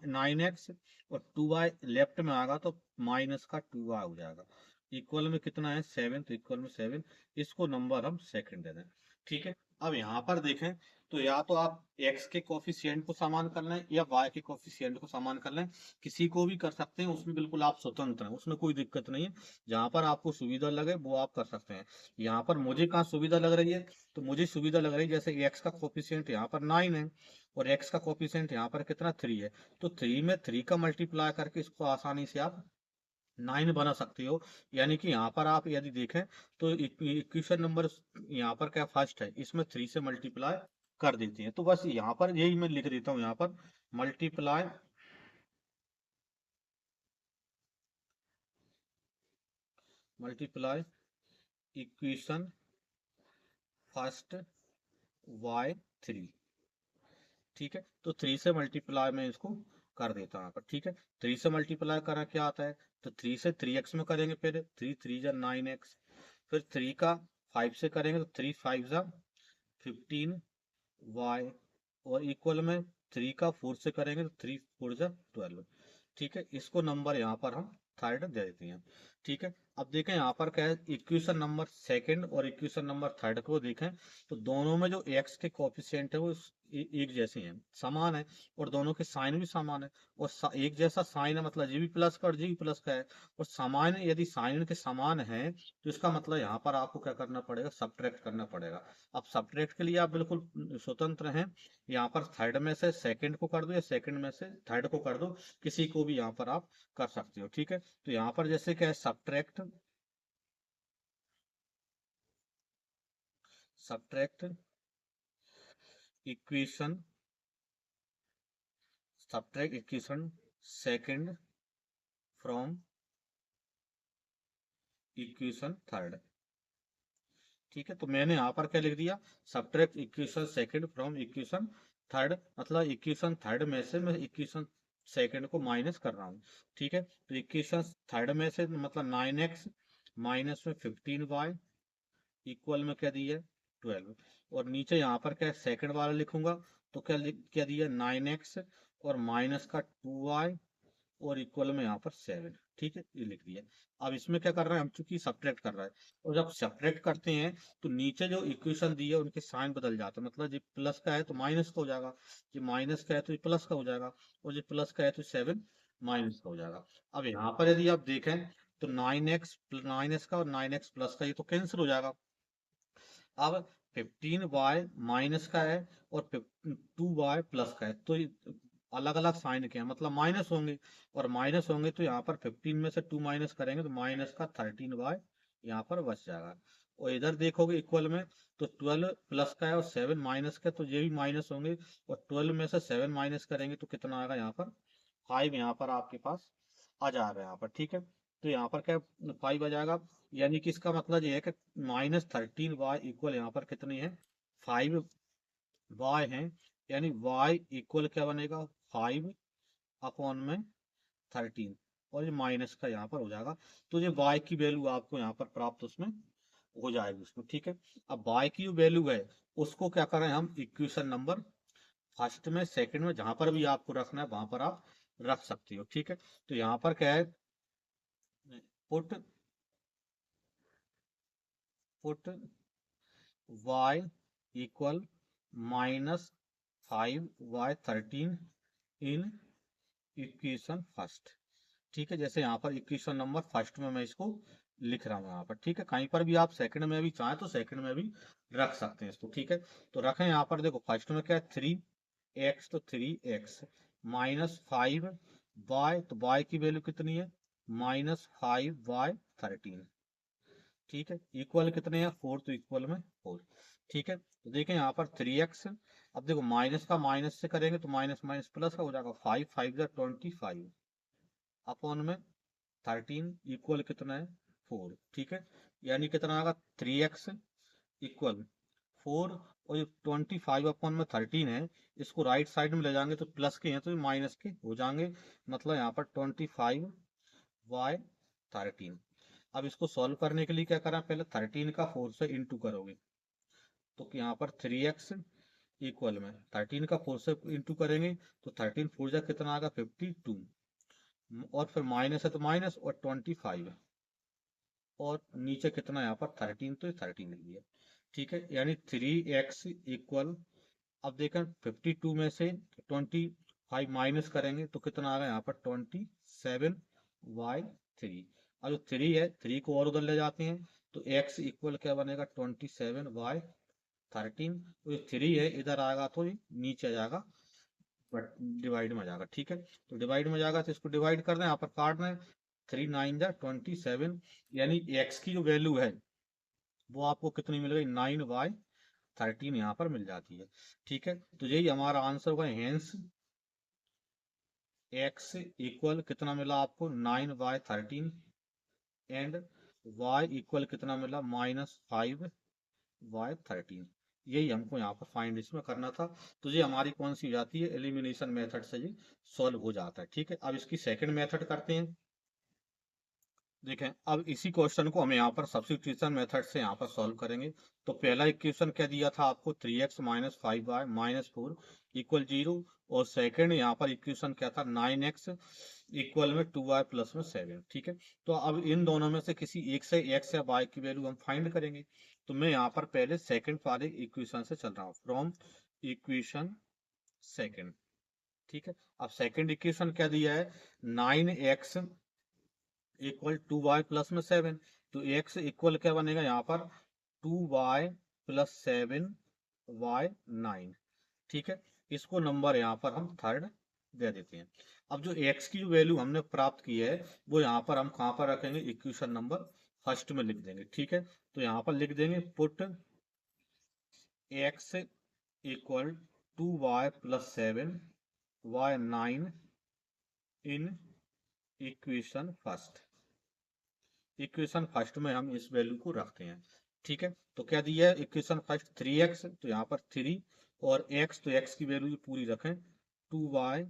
9x और 2y लेफ्ट में आएगा तो माइनस का 2y हो जाएगा। इक्वल में कितना है 7, तो इक्वल में 7, इसको नंबर हम सेकंड दे दें। ठीक है, अब यहाँ पर देखें तो या तो आप x के कोफिशिएंट को समान कर लें या y के कोफिशिएंट को समान कर लें, किसी को भी कर सकते हैं, उसमें बिल्कुल आप स्वतंत्र हैं, उसमें कोई दिक्कत नहीं है। जहां पर आपको सुविधा लगे वो आप कर सकते हैं। यहाँ पर मुझे कहाँ सुविधा लग रही है, तो मुझे सुविधा लग रही है जैसे x का कोफिशिएंट यहाँ पर 9 है और x का कोफिशिएंट यहाँ पर कितना 3 है, तो 3 में 3 का मल्टीप्लाई करके इसको आसानी से आप 9 बना सकते हो। यानी कि यहाँ पर आप यदि देखें तो इक्वेशन नंबर यहाँ पर क्या फर्स्ट है, इसमें 3 से मल्टीप्लाई कर देती है। तो बस यहाँ पर यही मैं लिख देता हूँ, यहाँ पर multiply multiply equation first y3। ठीक है, तो 3 से मल्टीप्लाई में इसको कर देता हूँ यहाँ पर। ठीक है, 3 से मल्टीप्लाई करा क्या आता है, तो 3 से 3x में करेंगे, पहले 3 3 जा 9x, फिर 3 का 5 से करेंगे तो 3 5 जा 15y, और इक्वल में 3 का 4 से करेंगे तो 3 4 जा 12। ठीक है, इसको नंबर यहाँ पर हम थर्ड दे देते हैं। ठीक है, अब देखें यहाँ पर क्या है इक्वेशन नंबर सेकंड और इक्वेशन नंबर थर्ड को देखें, तो दोनों में जो x के कोफिशिएंट है वो एक जैसे हैं, समान है, और दोनों के साइन भी समान है, और एक जैसा साइन है मतलब जी भी प्लस का और जी भी प्लस का है, और समान यदि साइन के समान है तो इसका मतलब यहाँ पर आपको क्या करना पड़ेगा, सब्ट्रैक्ट करना पड़ेगा। अब सब्ट्रैक्ट के लिए आप बिल्कुल स्वतंत्र हैं, यहाँ पर थर्ड में से सेकंड को कर दो या सेकंड में से थर्ड को कर दो, किसी को भी यहाँ पर आप कर सकते हो। ठीक है, तो यहाँ पर जैसे क्या है subtract subtract equation subtract equation second from equation third. ठीक है, तो मैंने यहाँ पर क्या लिख दिया, subtract equation second from equation third, मतलब इक्वेशन थर्ड में से मैं इक्वेशन सेकंड को माइनस कर रहा हूँ। ठीक है, तो इक्वेशन थर्ड में से मतलब 9x माइनस में 15y इक्वल में क्या दिया 12, और नीचे यहाँ पर क्या सेकंड वाला लिखूंगा, तो क्या दिया 9x और माइनस का 2y और इक्वल में यहाँ पर 7। ठीक है, ये लिख दिया। अब इसमें क्या कर रहा है हम, चूंकि सब्ट्रैक्ट कर रहा है, और जब सब्ट्रैक्ट करते हैं तो नीचे जो इक्वेशन दी है उनके साइन बदल जाते हैं, मतलब जो प्लस का है तो माइनस का हो जाएगा, जो माइनस का है तो ये प्लस का हो जाएगा, और जो प्लस का है तो 7 माइनस का हो जाएगा। अब यहाँ पर यदि आप देखें तो 9x 9x का और 9x प्लस का ये तो कैंसिल हो जाएगा। अब 15y माइनस का है और 2y प्लस का है, तो अलग अलग साइन के हैं मतलब माइनस होंगे, और माइनस होंगे तो यहाँ पर 15 में से 2 माइनस करेंगे तो माइनस का 13y यहाँ पर बच जाएगा। और इधर देखोगे इक्वल में तो 12 प्लस का है और 7 माइनस का, तो ये भी माइनस होंगे, और 12 में से 7 माइनस करेंगे तो कितना आएगा यहाँ पर 5 यहाँ पर आपके पास आ जाएगा यहाँ पर। ठीक है, तो यहाँ पर क्या 5 आ जाएगा, यानी कि इसका मतलब ये है कि -13y इक्वल यहाँ पर कितनी है 5y है, यानी y इक्वल क्या बनेगा 5 अपॉन में 13, और ये माइनस का यहाँ पर हो जाएगा, तो ये y की वैल्यू आपको यहाँ पर प्राप्त उसमें हो जाएगी उसमें। ठीक है, अब y की जो वैल्यू है उसको क्या करें हम इक्वेशन नंबर फर्स्ट में सेकंड में जहां पर भी आपको रखना है वहां पर आप रख सकते हो। ठीक है, तो यहाँ पर क्या है put put y equal 5y13 इन इक्वेशन फर्स्ट। ठीक है, जैसे यहाँ पर इक्वेशन नंबर फर्स्ट में मैं इसको लिख रहा हूँ यहाँ पर। ठीक है, कहीं पर भी आप सेकंड में भी चाहें तो सेकंड में भी रख सकते हैं इसको। ठीक है, तो रखें यहाँ पर। देखो फर्स्ट में क्या है 3x, तो 3x माइनस 5y, तो y की वैल्यू कितनी है माइनस 5y13। ठीक है, इक्वल कितने हैं 4, तो इक्वल में 4। ठीक है, तो देखें यहाँ पर 3x, अब देखो माइनस का माइनस से करेंगे तो माइनस माइनस प्लस का हो जाएगा, 5 5 25 अपॉन में 13 इक्वल कितना है 4। ठीक है, यानी कितना आएगा 3x इक्वल 4, और 25 अपॉन में 13 है, इसको राइट साइड में ले जाएंगे तो प्लस के हैं तो माइनस के हो जाएंगे, मतलब यहाँ पर 25y13। अब इसको सॉल्व करने के लिए क्या करें, पहले 13 का 4 से इंटू करोगे, तो यहाँ पर 3x इक्वल में 13 का 4 से इंटू करेंगे तो 13 4 जा कितना आएगा 52, और फिर माइनस है तो माइनस, और 25 है, और नीचे कितना यहाँ पर 13, तो 13 लिख दिया। ठीक है, यानी 3x इक्वल, अब देखें 52 में से 25 माइनस करेंगे तो कितना आ गया यहाँ पर 27y3। अब जो 3 है 3 को और उधर ले जाते हैं तो x इक्वल क्या बनेगा 27y13। तो ये 3 है इधर आएगा तो ये नीचे आ जाएगा, बट डिवाइड में आ जाएगा। ठीक है, तो डिवाइड में जाएगा तो इसको डिवाइड कर दें, यहाँ पर काट दें, 3 9 जा 27, यानी x की जो वैल्यू है वो आपको कितनी मिल गई 9y13 यहाँ पर मिल जाती है। ठीक है, तो यही हमारा आंसर होगा, हेंस x इक्वल कितना मिला आपको 9y13 एंड y इक्वल कितना मिला -5y13। यही हमको यहाँ पर फाइंड इसमें करना था। तो ये हमारी कौन सी हो जाती है, एलिमिनेशन मेथड से ये सॉल्व हो जाता है। ठीक है, अब इसकी सेकंड मेथड करते हैं। देखें, अब इसी क्वेश्चन को हम यहाँ पर सब्स्टिट्यूशन मेथड से यहाँ पर सॉल्व करेंगे। तो पहला इक्वेशन क्या दिया था आपको 3x minus 5y minus 4 equal 0, और सेकंड यहाँ पर इक्वेशन क्या था 9x इक्वल में 2y प्लस में 7। ठीक है, तो अब इन दोनों में से किसी एक से x या y की वैल्यू हम फाइंड करेंगे। तो मैं यहाँ पर पहले सेकंड वाले इक्वेशन से चल रहा हूँ, फ्रॉम इक्वेशन सेकंड। ठीक है, अब सेकंड इक्वेशन क्या दिया है 9x इक्वल 2y प्लस में 7, तो x इक्वल क्या बनेगा यहाँ पर 2y प्लस 7y9। ठीक है, इसको नंबर यहाँ पर हम थर्ड दे देते हैं। अब जो x की वैल्यू हमने प्राप्त की है वो यहाँ पर हम कहाँ पर रखेंगे, इक्वेशन नंबर फर्स्ट में लिख देंगे। ठीक है, तो यहाँ पर लिख देंगे put x equal 2y plus 7y9 इन इक्वेशन फर्स्ट। इक्वेशन फर्स्ट में हम इस वैल्यू को रखते हैं। ठीक है, तो क्या दिया है इक्वेशन फर्स्ट 3x, तो यहाँ पर 3 और x, तो x की वैल्यू पूरी रखें 2y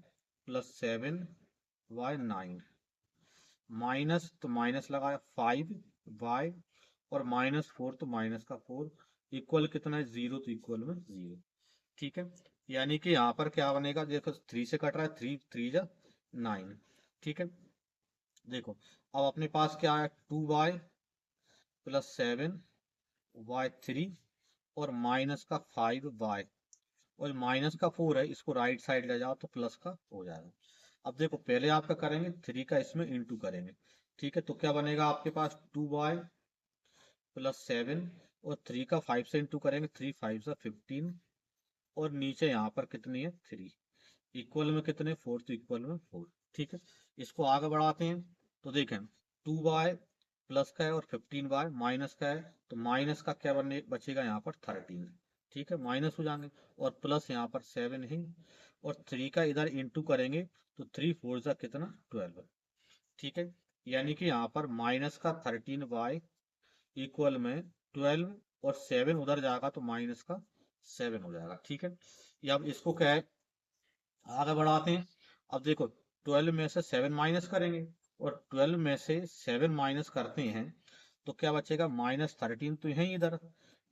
प्लस 7y9 माइनस, तो माइनस लगाया 5y, और माइनस 4, तो माइनस का 4 इक्वल कितना है 0, तो इक्वल में 0। ठीक है, यानी कि यहाँ पर क्या बनेगा, देखो 3 से कट रहा है, 3 3 जा 9। ठीक है, देखो अब अपने पास क्या है 2y प्लस 7y3 और माइनस का 5y, और माइनस का 4 है, इसको राइट साइड ले जाओ तो प्लस का हो जाएगा। अब देखो पहले आपका करेंगे 3 का इसमें इंटू करेंगे। ठीक है, तो क्या बनेगा आपके पास 2y प्लस 7, और 3 का 5 से इंटू करेंगे, 3 5 से 15, और नीचे यहाँ पर कितनी है 3 इक्वल में कितने 4, तो इक्वल में 4। ठीक है, इसको आगे बढ़ाते हैं, तो देखें 2y प्लस का है और 15y माइनस का है, तो माइनस का क्या बने बचेगा यहाँ पर 13। ठीक है, माइनस हो जाएंगे, और प्लस यहाँ पर 7 है, और 3 का इधर इंटू करेंगे तो 3 4 जा कितना 12। ठीक है, यानी कि यहाँ पर माइनस का 13y इक्वल में 12, और 7 उधर जाएगा तो माइनस का 7 हो जाएगा। ठीक है, ये अब इसको क्या है आगे बढ़ाते हैं। अब देखो 12 में से 7 माइनस करेंगे, और 12 में से 7 माइनस करते हैं तो क्या बचेगा -13, तो यही इधर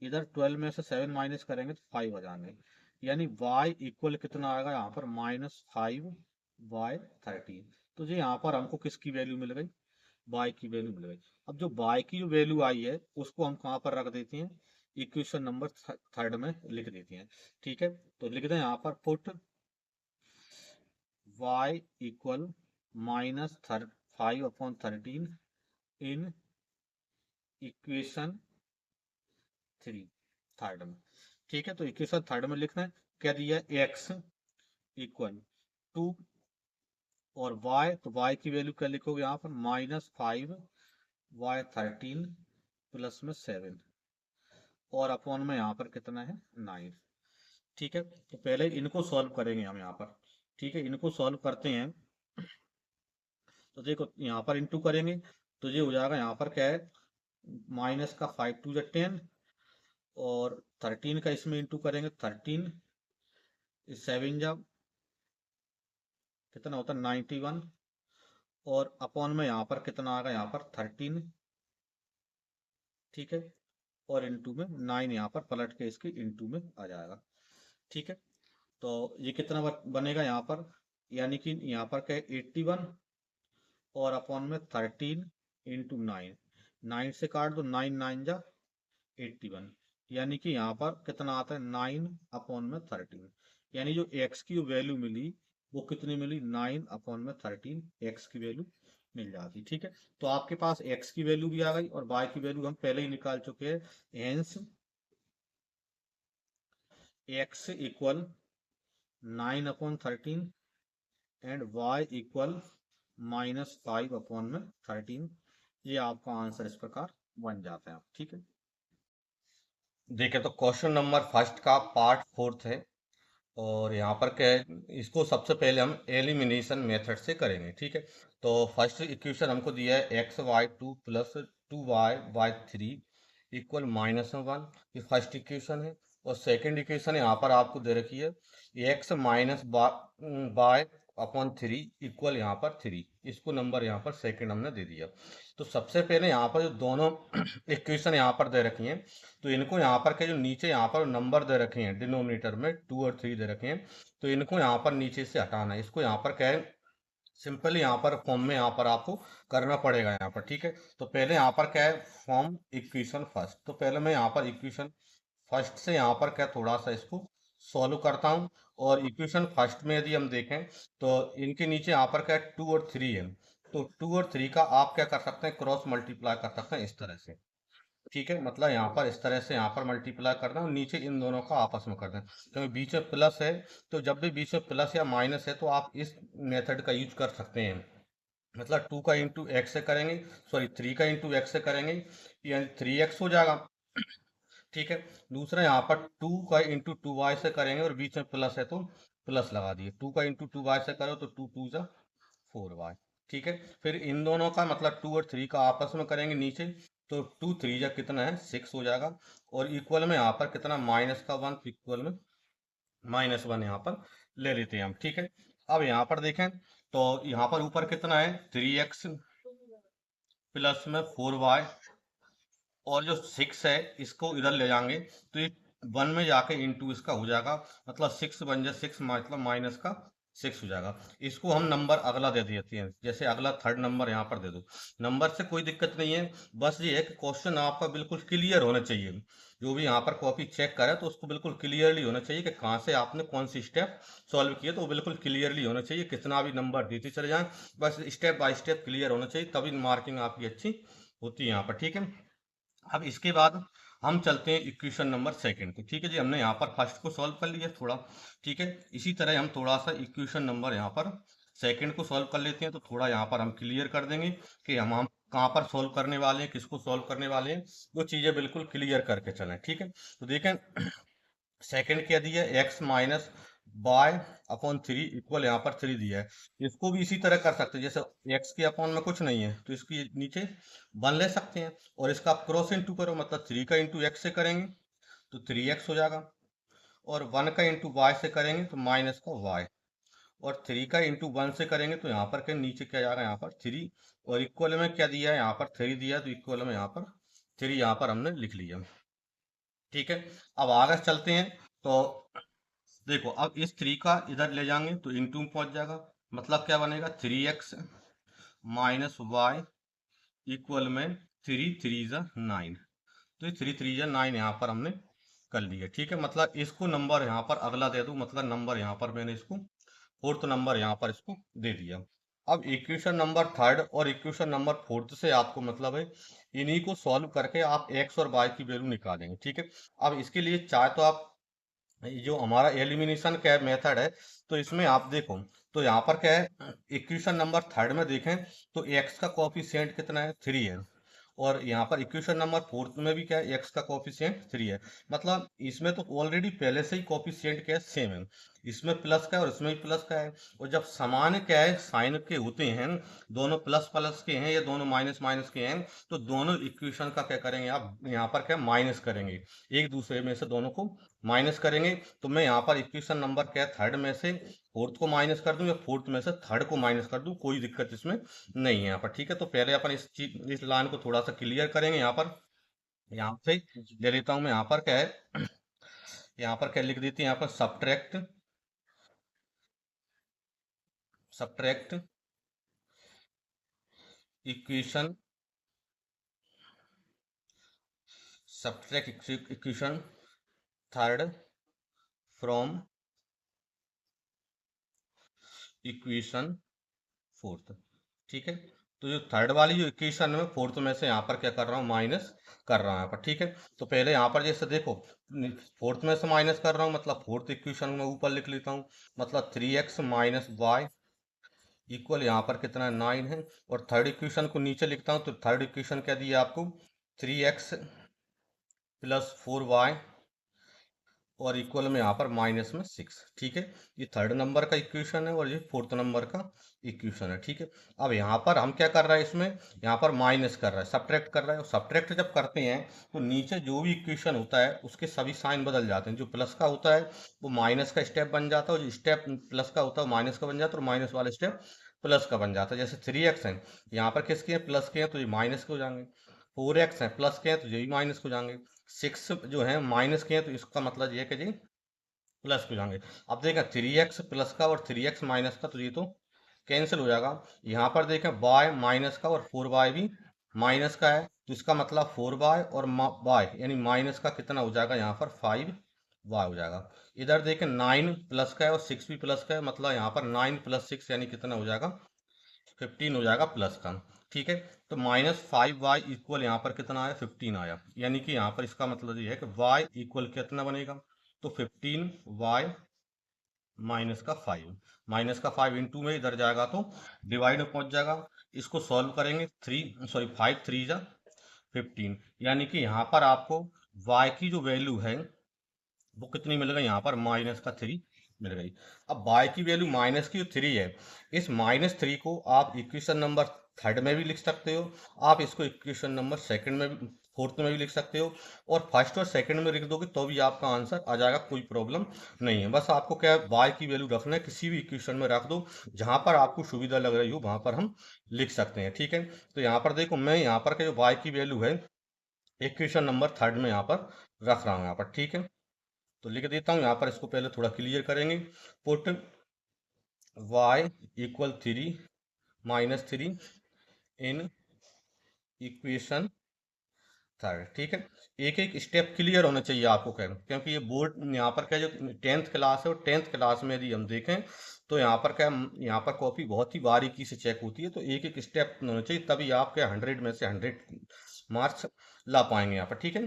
इधर 12 में से 7 माइनस करेंगे तो 5 हो जाएंगे, यानी y इक्वल कितना आएगा यहाँ पर -5y13। तो जी यहाँ पर हमको किसकी वैल्यू मिल गई, y की वैल्यू मिल गई। अब जो y की जो वैल्यू आई है उसको हम कहाँ पर रख देते हैं, इक्वेशन नंबर थर्ड में लिख देते हैं। ठीक है, तो लिख दें यहाँ पर put y equal minus 5/13 in equation 3 third में। ठीक है, तो इक्वेशन थर्ड में लिखना है, क्या दिया है, x इक्वल 2 और y, तो y की वैल्यू क्या लिखोगे यहाँ पर, -5/13 प्लस में 7 और अपॉन में यहाँ पर कितना है, 9। ठीक है, तो पहले इनको सॉल्व करेंगे हम यहाँ पर। ठीक है, इनको सॉल्व करते हैं तो देखो यहाँ पर इंटू करेंगे तो ये हो जाएगा यहाँ पर क्या है, माइनस का 5 2 10 और 13 का इसमें इंटू करेंगे 13 7 जब कितना होता है 91 और अपॉन में यहाँ पर कितना आ गया, यहाँ पर 13। ठीक है, और इंटू में 9 यहाँ पर पलट के इसके इंटू में आ जाएगा। ठीक है, तो ये कितना बनेगा यहाँ पर, यानी कि यहाँ पर क्या है 81 और अपॉन में 13 इंटू 9, 9 से काट दो, 9 9 जा 81, यानी कि यहाँ पर कितना आता है 9 अपॉन में 13, यानी जो x की वैल्यू मिली वो कितनी मिली, 9 अपॉन में 13 x की वैल्यू मिल जाती। ठीक है, तो आपके पास x की वैल्यू भी आ गई और y की वैल्यू हम पहले ही निकाल चुके हैं, hence x equal 9/13 and y equal -5/13। ये आपका आंसर इस प्रकार बन जाता है। ठीक है, देखिए तो क्वेश्चन नंबर फर्स्ट का पार्ट 4 है और यहाँ पर क्या है, इसको सबसे पहले हम एलिमिनेशन मेथड से करेंगे। ठीक है, तो फर्स्ट इक्वेशन हमको दिया है xy2 प्लस 2y/3 इक्वल -1, ये फर्स्ट इक्वेशन है। और सेकंड इक्वेशन यहाँ पर आपको दे रखी है x minus by upon 3 equal यहाँ पर 3, इसको नंबर यहाँ पर सेकंड हमने दे दिया। तो सबसे पहले यहाँ पर जो दोनों इक्वेशन यहाँ पर दे रखी हैं, तो इनको यहाँ पर के जो नीचे यहाँ पर नंबर दे रखे हैं डिनोमिनेटर में 2 और 3 दे रखे हैं, तो इनको यहाँ पर नीचे से हटाना है। इसको यहाँ पर क्या है, सिंपली यहाँ पर फॉर्म में यहाँ पर आपको करना पड़ेगा यहाँ पर। ठीक है, तो पहले यहाँ पर क्या है, फॉर्म इक्वेशन फर्स्ट, तो पहले मैं यहाँ पर इक्वेशन फर्स्ट से यहाँ पर क्या थोड़ा सा इसको सॉल्व करता हूँ। और इक्वेशन फर्स्ट में यदि हम देखें तो इनके नीचे यहाँ पर क्या है 2 और 3 है, तो 2 और 3 का आप क्या कर सकते हैं, क्रॉस मल्टीप्लाई कर सकते हैं इस तरह से। ठीक है, मतलब यहाँ पर इस तरह से यहाँ पर मल्टीप्लाई करना और नीचे इन दोनों का आपस में करना, क्योंकि बीच में प्लस है, तो जब भी बीच में प्लस या माइनस है तो आप इस मेथड का यूज कर सकते हैं। मतलब 2 का इंटू एक्स से करेंगे, सॉरी 3 का इंटू एक्स से करेंगे, यानी 3x हो जाएगा। ठीक है, दूसरा यहाँ पर 2 का इंटू 2y से करेंगे और बीच में प्लस है तो प्लस लगा दिए, 2 का इंटू 2y से करो तो 2 2 जा 4y। ठीक है, फिर इन दोनों का मतलब 2 और 3 का आपस में करेंगे नीचे, तो 2 3 जा कितना है 6 हो जाएगा। और इक्वल में यहाँ पर कितना माइनस का 1, इक्वल में -1 यहाँ पर ले लेते हैं हम। ठीक है, अब यहाँ पर देखें तो यहाँ पर ऊपर कितना है 3x प्लस में 4y और जो 6 है इसको इधर ले जाएंगे तो ये 1 में जाके इंटू इसका हो जाएगा, मतलब 6 बन जाए 6, मतलब माइनस का 6 हो जाएगा। इसको हम नंबर अगला दे देते हैं, जैसे अगला थर्ड नंबर यहाँ पर दे दो। नंबर से कोई दिक्कत नहीं है, बस ये है कि क्वेश्चन आपका बिल्कुल क्लियर होना चाहिए। जो भी यहाँ पर कॉपी चेक करे तो उसको बिल्कुल क्लियरली होना चाहिए कि कहाँ से आपने कौन सी स्टेप सॉल्व किए, तो वो बिल्कुल क्लियरली होना चाहिए। कितना भी नंबर देते चले जाएं, बस स्टेप बाय स्टेप क्लियर होना चाहिए, तभी मार्किंग आपकी अच्छी होती है यहाँ पर। ठीक है, अब इसके बाद हम चलते हैं इक्वेशन नंबर सेकंड को। ठीक है जी, हमने यहाँ पर फर्स्ट को सॉल्व कर लिया थोड़ा। ठीक है, इसी तरह हम थोड़ा सा इक्वेशन नंबर यहाँ पर सेकंड को सॉल्व कर लेते हैं, तो थोड़ा यहाँ पर हम क्लियर कर देंगे कि हम कहाँ पर सॉल्व करने वाले हैं, किसको सॉल्व करने वाले हैं, वो चीजें बिल्कुल क्लियर करके चलें। ठीक है, तो देखें सेकंड क्या दिया है, x minus by upon 3 equal यहाँ पर 3 दिया है। इसको भी इसी तरह कर सकते हैं, जैसे x के अपॉन में कुछ नहीं है तो इसकी नीचे 1 ले सकते हैं और इसका आप क्रॉस इंटू करो, मतलब 3 का इंटू x से करेंगे तो 3x हो जाएगा और 1 का इंटू y से करेंगे तो माइनस का y और 3 का इंटू 1 से करेंगे तो यहाँ पर क्या नीचे क्या जाएगा, यहाँ पर 3 और इक्वल में क्या दिया है, यहाँ पर 3 दिया तो इक्वल में यहाँ पर 3 यहाँ पर हमने लिख लिया। ठीक है, अब आगे चलते हैं तो देखो अब इस 3 का इधर ले जाएंगे तो इंटू में पहुंच जाएगा, मतलब क्या बनेगा 3x माइनस वाई इक्वल में 3 3 जा 9। तो ये 3 3 या 9 यहाँ पर हमने कर लिया। ठीक है, मतलब इसको नंबर यहाँ पर अगला दे दूं, मतलब नंबर यहाँ पर मैंने इसको फोर्थ नंबर यहाँ पर इसको दे दिया। अब इक्वेशन नंबर थर्ड और इक्वेशन नंबर फोर्थ से आपको मतलब है इन्हीं को सॉल्व करके आप एक्स और वाई की वैल्यू निकालेंगे। ठीक है, अब इसके लिए चाहे तो आप ये जो हमारा एलिमिनेशन का मेथड है, तो इसमें आप देखो तो यहाँ पर क्या है, इक्वेशन नंबर थर्ड में देखें तो एक्स का कोफिशिएंट कितना है, 3 है। और यहाँ पर इक्वेशन नंबर फोर्थ में भी क्या है, एक्स का कोफिशिएंट 3 है। मतलब इसमें तो ऑलरेडी पहले से ही कोफिशिएंट क्या है, सेम है। इसमें प्लस का है और इसमें भी प्लस का है। और जब समान क्या है साइन के होते हैं, दोनों प्लस प्लस के हैं या दोनों माइनस माइनस के हैं, तो दोनों इक्वेशन का क्या करेंगे आप यहाँ पर क्या माइनस करेंगे, एक दूसरे में से दोनों को माइनस करेंगे। तो मैं यहाँ पर इक्वेशन नंबर क्या थर्ड में से फोर्थ को माइनस कर दूं या फोर्थ में से थर्ड को माइनस कर दूं, कोई दिक्कत इसमें नहीं है यहाँ पर। ठीक है, तो पहले अपन इस लाइन को थोड़ा सा क्लियर करेंगे। यहाँ पर यहाँ से ले लेता हूं मैं, यहाँ पर क्या है, यहाँ पर क्या लिख देती है, यहाँ पर subtract subtract equation subtract equation third from equation fourth. ठीक है, तो जो थर्ड वाली जो इक्वेशन है फोर्थ में से यहाँ पर क्या कर रहा हूँ, माइनस कर रहा हूँ यहाँ पर। ठीक है, तो पहले यहाँ पर जैसे देखो फोर्थ में से माइनस कर रहा हूँ, मतलब फोर्थ इक्वेशन में ऊपर लिख लेता हूँ, मतलब 3x माइनस वाई इक्वल यहाँ पर कितना 9 है। और थर्ड इक्वेशन को नीचे लिखता हूँ, तो थर्ड इक्वेशन क्या दिया आपको, 3x प्लस 4y और इक्वल में यहाँ पर माइनस में 6। ठीक है, ये थर्ड नंबर का इक्वेशन है और ये फोर्थ नंबर का इक्वेशन है। ठीक है, अब यहाँ पर हम क्या कर रहे हैं, इसमें यहाँ पर माइनस कर रहा है, सब्ट्रैक्ट कर रहा है। और सब्ट्रैक्ट जब करते हैं तो नीचे जो भी इक्वेशन होता है उसके सभी साइन बदल जाते हैं। जो प्लस का होता है वो माइनस का स्टेप बन जाता है, और जो स्टेप प्लस का होता है वो माइनस का बन जाता है, और माइनस वाला स्टेप प्लस का बन जाता है। जैसे 3x है, यहाँ पर किसके हैं, प्लस के हैं, तो ये माइनस के हो जाएंगे। 4x है, प्लस के हैं, तो ये भी माइनस के हो जाएंगे। 6 जो है माइनस के हैं, तो इसका मतलब ये है कि जी प्लस हो जाएंगे। अब देखें 3x प्लस का और 3x माइनस का, तो ये तो कैंसिल हो जाएगा। यहाँ पर देखें y माइनस का और 4y भी माइनस का है, तो इसका मतलब 4y और y यानी माइनस का कितना हो जाएगा, यहाँ पर 5y हो जाएगा। इधर देखें 9 प्लस का है और 6 भी प्लस का है, मतलब यहाँ पर 9 प्लस 6 यानी कितना हो जाएगा, 15 हो जाएगा प्लस का। ठीक है, तो -5y इक्वल यहाँ पर कितना आया, 15 आया। यानी कि यहाँ पर इसका मतलब ये है कि y इक्वल कितना बनेगा, तो 15y माइनस का 5 इंटू में इधर जाएगा तो डिवाइड में पहुंच जाएगा। इसको सॉल्व करेंगे 5 3 जा 15, यानी कि यहाँ पर आपको y की जो वैल्यू है वो कितनी मिल गई, यहाँ पर -3 मिल गई। अब y की वैल्यू माइनस की 3 है, इस -3 को आप इक्वेशन नंबर थर्ड में भी लिख सकते हो, आप इसको इक्वेशन नंबर सेकंड में भी, फोर्थ में भी लिख सकते हो, और फर्स्ट और सेकंड में लिख दोगे तो भी आपका आंसर आ जाएगा, कोई प्रॉब्लम नहीं है। बस आपको क्या है, y की वैल्यू रखना है, किसी भी इक्वेशन में रख दो, जहां पर आपको सुविधा लग रही हो वहां पर हम लिख सकते हैं। ठीक है, तो यहाँ पर देखो मैं यहाँ पर के जो y की वैल्यू है इक्वेशन नंबर थर्ड में यहाँ पर रख रहा हूँ यहाँ पर। ठीक है, तो लिख देता हूँ यहाँ पर, इसको पहले थोड़ा क्लियर करेंगे। Put y equal 3 -3 in equation third. ठीक है, एक एक स्टेप क्लियर होना चाहिए आपको, क्योंकि ये बोर्ड यहाँ पर क्या जो 10th क्लास है, और 10th क्लास में यदि हम देखें तो यहाँ पर क्या, यहाँ पर कॉपी बहुत ही बारीकी से चेक होती है, तो एक एक स्टेप होना चाहिए, तभी आप क्या 100 में से 100 मार्क्स ला पाएंगे यहाँ पर। ठीक है,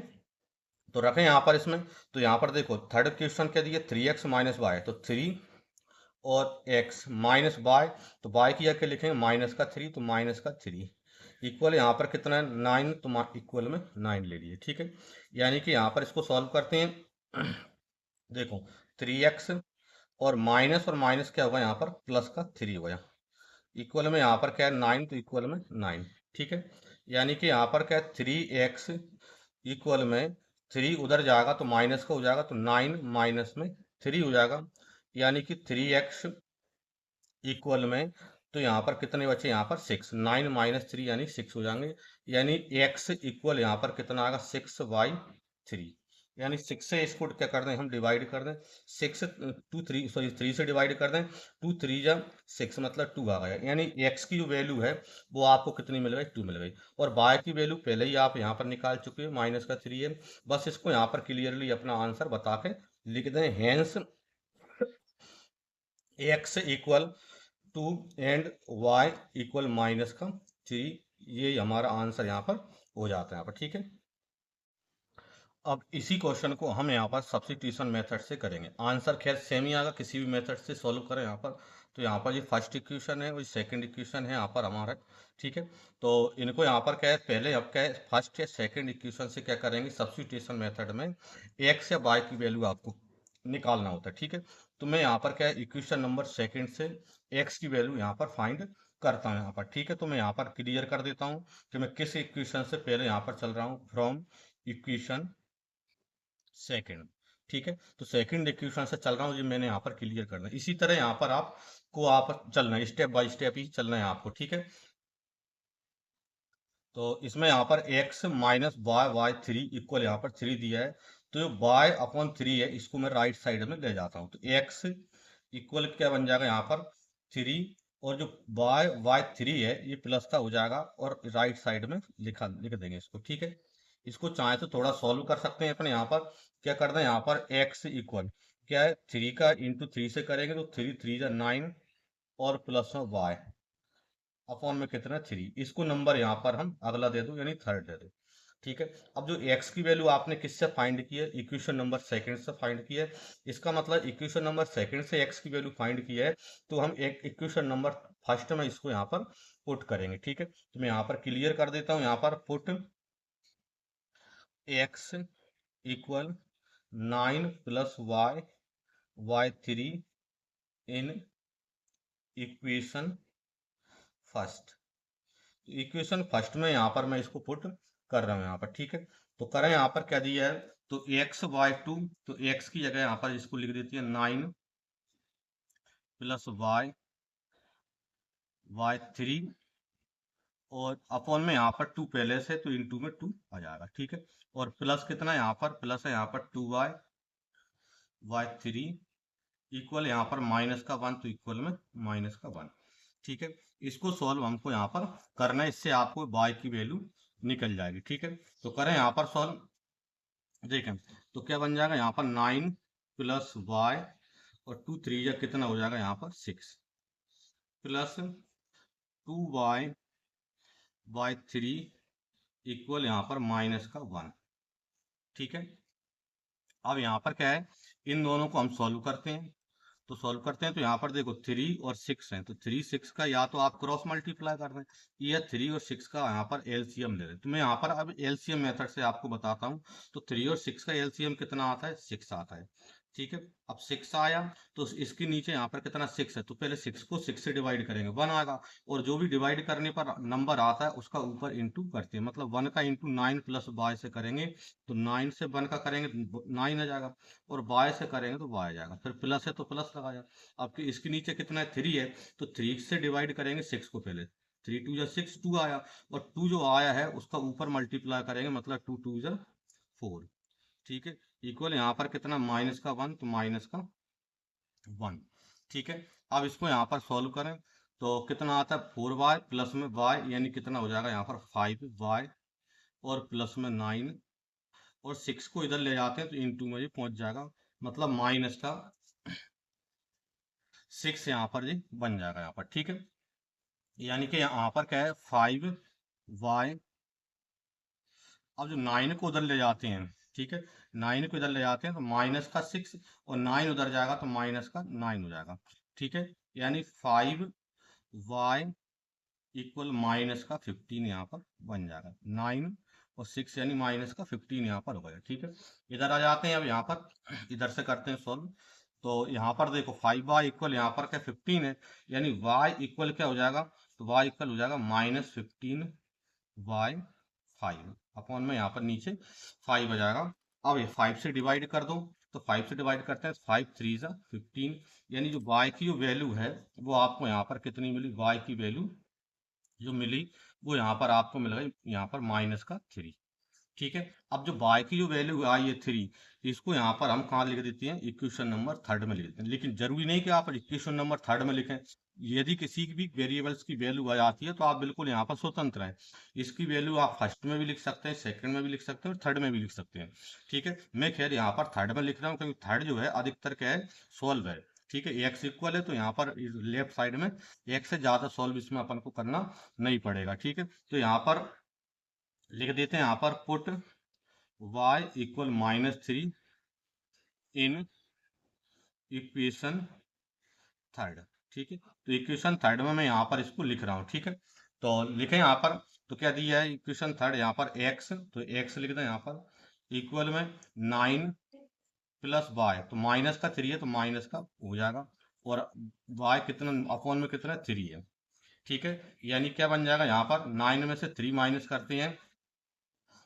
तो रखें यहाँ पर इसमें, तो यहाँ पर देखो थर्ड क्वेश्चन क्या दिया, 3x माइनस वाई, तो 3 और x माइनस वाई, तो y की जगह लिखेंगे माइनस का 3, तो माइनस का 3 इक्वल यहाँ पर कितना है 9, तो इक्वल में 9 ले लिए। ठीक है, यानी कि यहाँ पर इसको सॉल्व करते हैं। देखो 3x और माइनस क्या होगा, यहाँ पर प्लस का 3 हो गया, इक्वल में यहाँ पर क्या है 9, तो इक्वल में 9। ठीक है, यानी कि यहाँ पर क्या है 3x इक्वल में 3 उधर जाएगा तो माइनस का हो जाएगा, तो 9 माइनस में 3 हो जाएगा, यानी कि 3x इक्वल में, तो यहाँ पर कितने बचे, यहाँ पर 6, 9 माइनस 3 यानी 6 हो जाएंगे, यानी x इक्वल यहाँ पर कितना आएगा 6/3। यानी 6 से इसको क्या कर दें, हम डिवाइड कर दें। 6 टू 3, सॉरी 3 से डिवाइड कर दें। 2 3 जा 6, मतलब 2 आ गया। यानी x की जो वैल्यू है वो आपको कितनी मिल गई, 2 मिल गई। और y की वैल्यू पहले ही आप यहाँ पर निकाल चुके हो, -3 है। बस इसको यहाँ पर क्लियरली अपना आंसर बता के लिख दें, hence x equal 2 and y equal -3। ये हमारा आंसर यहाँ पर हो जाता है यहाँ पर, ठीक है। अब इसी क्वेश्चन को हम यहाँ पर सब्स्टिट्यूशन मेथड से करेंगे। आंसर खैर सेम ही आएगा, किसी भी मेथड से सॉल्व करें यहाँ पर। तो यहाँ पर ये फर्स्ट इक्वेशन है और सेकंड इक्वेशन है यहाँ पर हमारा, ठीक है। तो इनको यहाँ पर क्या है, पहले अब क्या है, फर्स्ट या सेकंड इक्वेशन से क्या करेंगे, सब्स्टिट्यूशन मेथड में एक्स या वाई की वैल्यू आपको निकालना होता है, ठीक है। तो मैं यहाँ पर क्या है, इक्वेशन नंबर सेकंड से एक्स की वैल्यू यहाँ पर फाइंड करता हूँ यहाँ पर, ठीक है। तो मैं यहाँ पर क्लियर कर देता हूँ कि मैं किस इक्वेशन से पहले यहाँ पर चल रहा हूँ, फ्रॉम इक्वेशन सेकंड, ठीक है। तो सेकंड इक्वेशन से चल रहा हूँ, ये मैंने यहाँ पर क्लियर करना है। इसी तरह यहाँ पर आपको आप चलना है, स्टेप बाय स्टेप ही चलना है आपको, ठीक है। तो इसमें यहाँ पर x माइनस वाई 3 इक्वल यहाँ पर 3 दिया है। तो जो y अपॉन 3 है इसको मैं राइट साइड में ले जाता हूँ। तो x इक्वल क्या बन जाएगा यहाँ पर 3, और जो वाई 3 है ये प्लस का हो जाएगा और राइट साइड में लिख देंगे इसको, ठीक है। इसको चाहे तो थोड़ा सॉल्व कर सकते हैं अपने, यहाँ पर क्या करना है, यहाँ पर x इक्वल क्या है, 3 का इंटू 3 से करेंगे तो 3 3 जा 9 और प्लस में y अपॉन में कितना 3। इसको नंबर यहाँ पर हम अगला दे दो, यानी थर्ड दे दो, ठीक है। अब जो x की वैल्यू आपने किससे फाइंड की है, इक्वेशन नंबर सेकंड से फाइंड की है। इसका मतलब इक्वेशन नंबर सेकंड से x की वैल्यू फाइंड की है, तो हम एक इक्वेशन नंबर फर्स्ट में इसको यहाँ पर पुट करेंगे, ठीक है। तो मैं यहाँ पर क्लियर कर देता हूँ, यहाँ पर put x equal 9 plus y 3 in equation first. Equation first में यहाँ पर मैं इसको पुट कर रहा हूँ यहाँ पर, ठीक है। तो करें यहाँ पर क्या दिया है, तो x/2, तो x की जगह यहाँ पर इसको लिख देती है 9 प्लस वाई 3, और अपॉन में यहाँ पर 2 पहले से, तो इनटू में 2 आ जाएगा, ठीक है। और प्लस कितना यहाँ पर, प्लस है यहाँ पर 2वाई 3 इक्वल यहाँ पर -1, तो इक्वल में -1, ठीक है। इसको सॉल्व हमको यहाँ पर करना है, इससे आपको y की वैल्यू निकल जाएगी, ठीक है। तो करें यहाँ पर सॉल्व, देखें तो क्या बन जाएगा यहाँ पर 9 प्लस वाई और 2 3 या कितना हो जाएगा यहाँ पर 6 प्लस 2वाई 3 इक्वल यहाँ पर -1, ठीक है। अब यहाँ पर क्या है, इन दोनों को हम सॉल्व करते हैं। तो सॉल्व करते हैं तो यहाँ पर देखो 3 और 6 है, तो 3 6 का या तो आप क्रॉस मल्टीप्लाई कर रहे हैं या 3 और 6 का यहाँ पर एलसीएम ले रहे हैं। तो मैं यहाँ पर अब एलसीएम मेथड से आपको बताता हूँ। तो 3 और 6 का एलसीएम कितना आता है, 6 आता है, ठीक है। अब 6 आया तो इसके नीचे यहाँ पर कितना 6 है, तो पहले 6 को 6 से डिवाइड करेंगे, 1 आएगा। और जो भी डिवाइड करने पर नंबर आता है उसका ऊपर इंटू करते हैं, मतलब 1 का इंटू 9 प्लस वाई से करेंगे तो 9 से 1 का करेंगे 9 आ जाएगा, और वाई से करेंगे तो वाई आ जाएगा। फिर प्लस है तो प्लस लगाया। आपके इसके नीचे कितना है, 3 है, तो 3 से डिवाइड करेंगे 6 को पहले, 3 2 जा 6, 2 आया, और 2 जो आया है उसका ऊपर मल्टीप्लाई करेंगे, मतलब 2 2 जा 4, ठीक है। इक्वल यहाँ पर कितना -1, तो -1, ठीक है। अब इसको यहाँ पर सॉल्व करें तो कितना आता है 4y प्लस में y, यानी कितना हो जाएगा यहाँ पर 5y और प्लस में 9, और 6 को इधर ले जाते हैं तो इंटू में ये पहुंच जाएगा, मतलब -6 यहाँ पर जी बन जाएगा यहाँ पर, ठीक है। यानी कि यहाँ पर क्या है 5y, अब जो 9 को उधर ले जाते हैं, ठीक है, 9 को इधर ले जाते हैं तो -6, और 9 उधर जाएगा तो -9 हो जाएगा, ठीक है। यानी 5y इक्वल -15 यहाँ पर बन जाएगा, 9 और 6 यानी -15 यहाँ पर हो गया, ठीक है। इधर आ जाते हैं, अब यहाँ पर इधर से करते हैं सॉल्व। तो यहाँ पर देखो 5y इक्वल यहाँ पर क्या 15 है, यानी y इक्वल क्या हो जाएगा, तो y इक्वल हो जाएगा -15y5 अपॉन में यहाँ पर नीचे 5 आ जाएगा। अब ये 5 से डिवाइड कर दो, तो 5 से डिवाइड करते हैं 5 3 जा 15, यानी जो y की जो वैल्यू है वो आपको यहाँ पर कितनी मिली, y की वैल्यू जो मिली वो यहाँ पर आपको मिल गई यहाँ पर -3, ठीक है। अब जो y की जो वैल्यू आई है 3, इसको यहाँ पर हम कहाँ लिख देते हैं, इक्वेशन नंबर 3 में लिख देते हैं। लेकिन जरूरी नहीं कि आप इक्वेशन नंबर 3 में लिखें। यदि किसी की भी वेरिएबल्स की वैल्यू आ जाती है तो आप बिल्कुल यहाँ पर स्वतंत्र हैं। इसकी वैल्यू आप फर्स्ट में भी लिख सकते हैं, सेकंड में भी लिख सकते हैं और थर्ड में भी लिख सकते हैं। ठीक है, मैं खैर यहाँ पर थर्ड में लिख रहा हूँ क्योंकि थर्ड जो है अधिकतर क्या है, सोल्व है। ठीक है, एक्स इक्वल है तो यहाँ पर लेफ्ट साइड में एक्स से ज्यादा सोल्व इसमें अपन को करना नहीं पड़ेगा। ठीक है, तो यहाँ पर लिख देते हैं, यहाँ पर put y equal -3 in equation third. ठीक है, तो इक्वेशन थर्ड में मैं यहाँ पर इसको लिख रहा हूँ। ठीक है, तो लिखे यहाँ पर, तो क्या दिया है इक्वेशन थर्ड, यहाँ पर x, तो x लिख दें यहाँ पर इक्वल में 9 प्लस वाई, तो माइनस का 3 है तो माइनस का हो जाएगा, और y कितना अपॉन में कितना 3 है। ठीक है, यानी क्या बन जाएगा, यहाँ पर 9 में से 3 माइनस करते हैं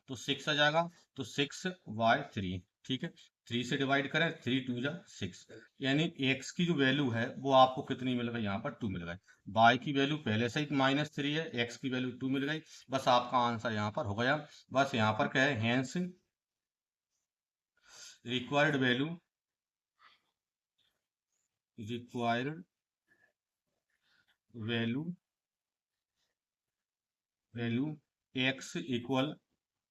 तो 6 आ जाएगा, तो 6/3। ठीक है, 3 से डिवाइड करें, 3 2 जा 6, यानी x की जो वैल्यू है वो आपको कितनी मिल गई, यहाँ पर 2 मिल गई। y की वैल्यू पहले से ही -3 है, x की वैल्यू 2 मिल गई। बस आपका आंसर यहाँ पर हो गया। बस यहाँ पर क्या है, hence required value value x equal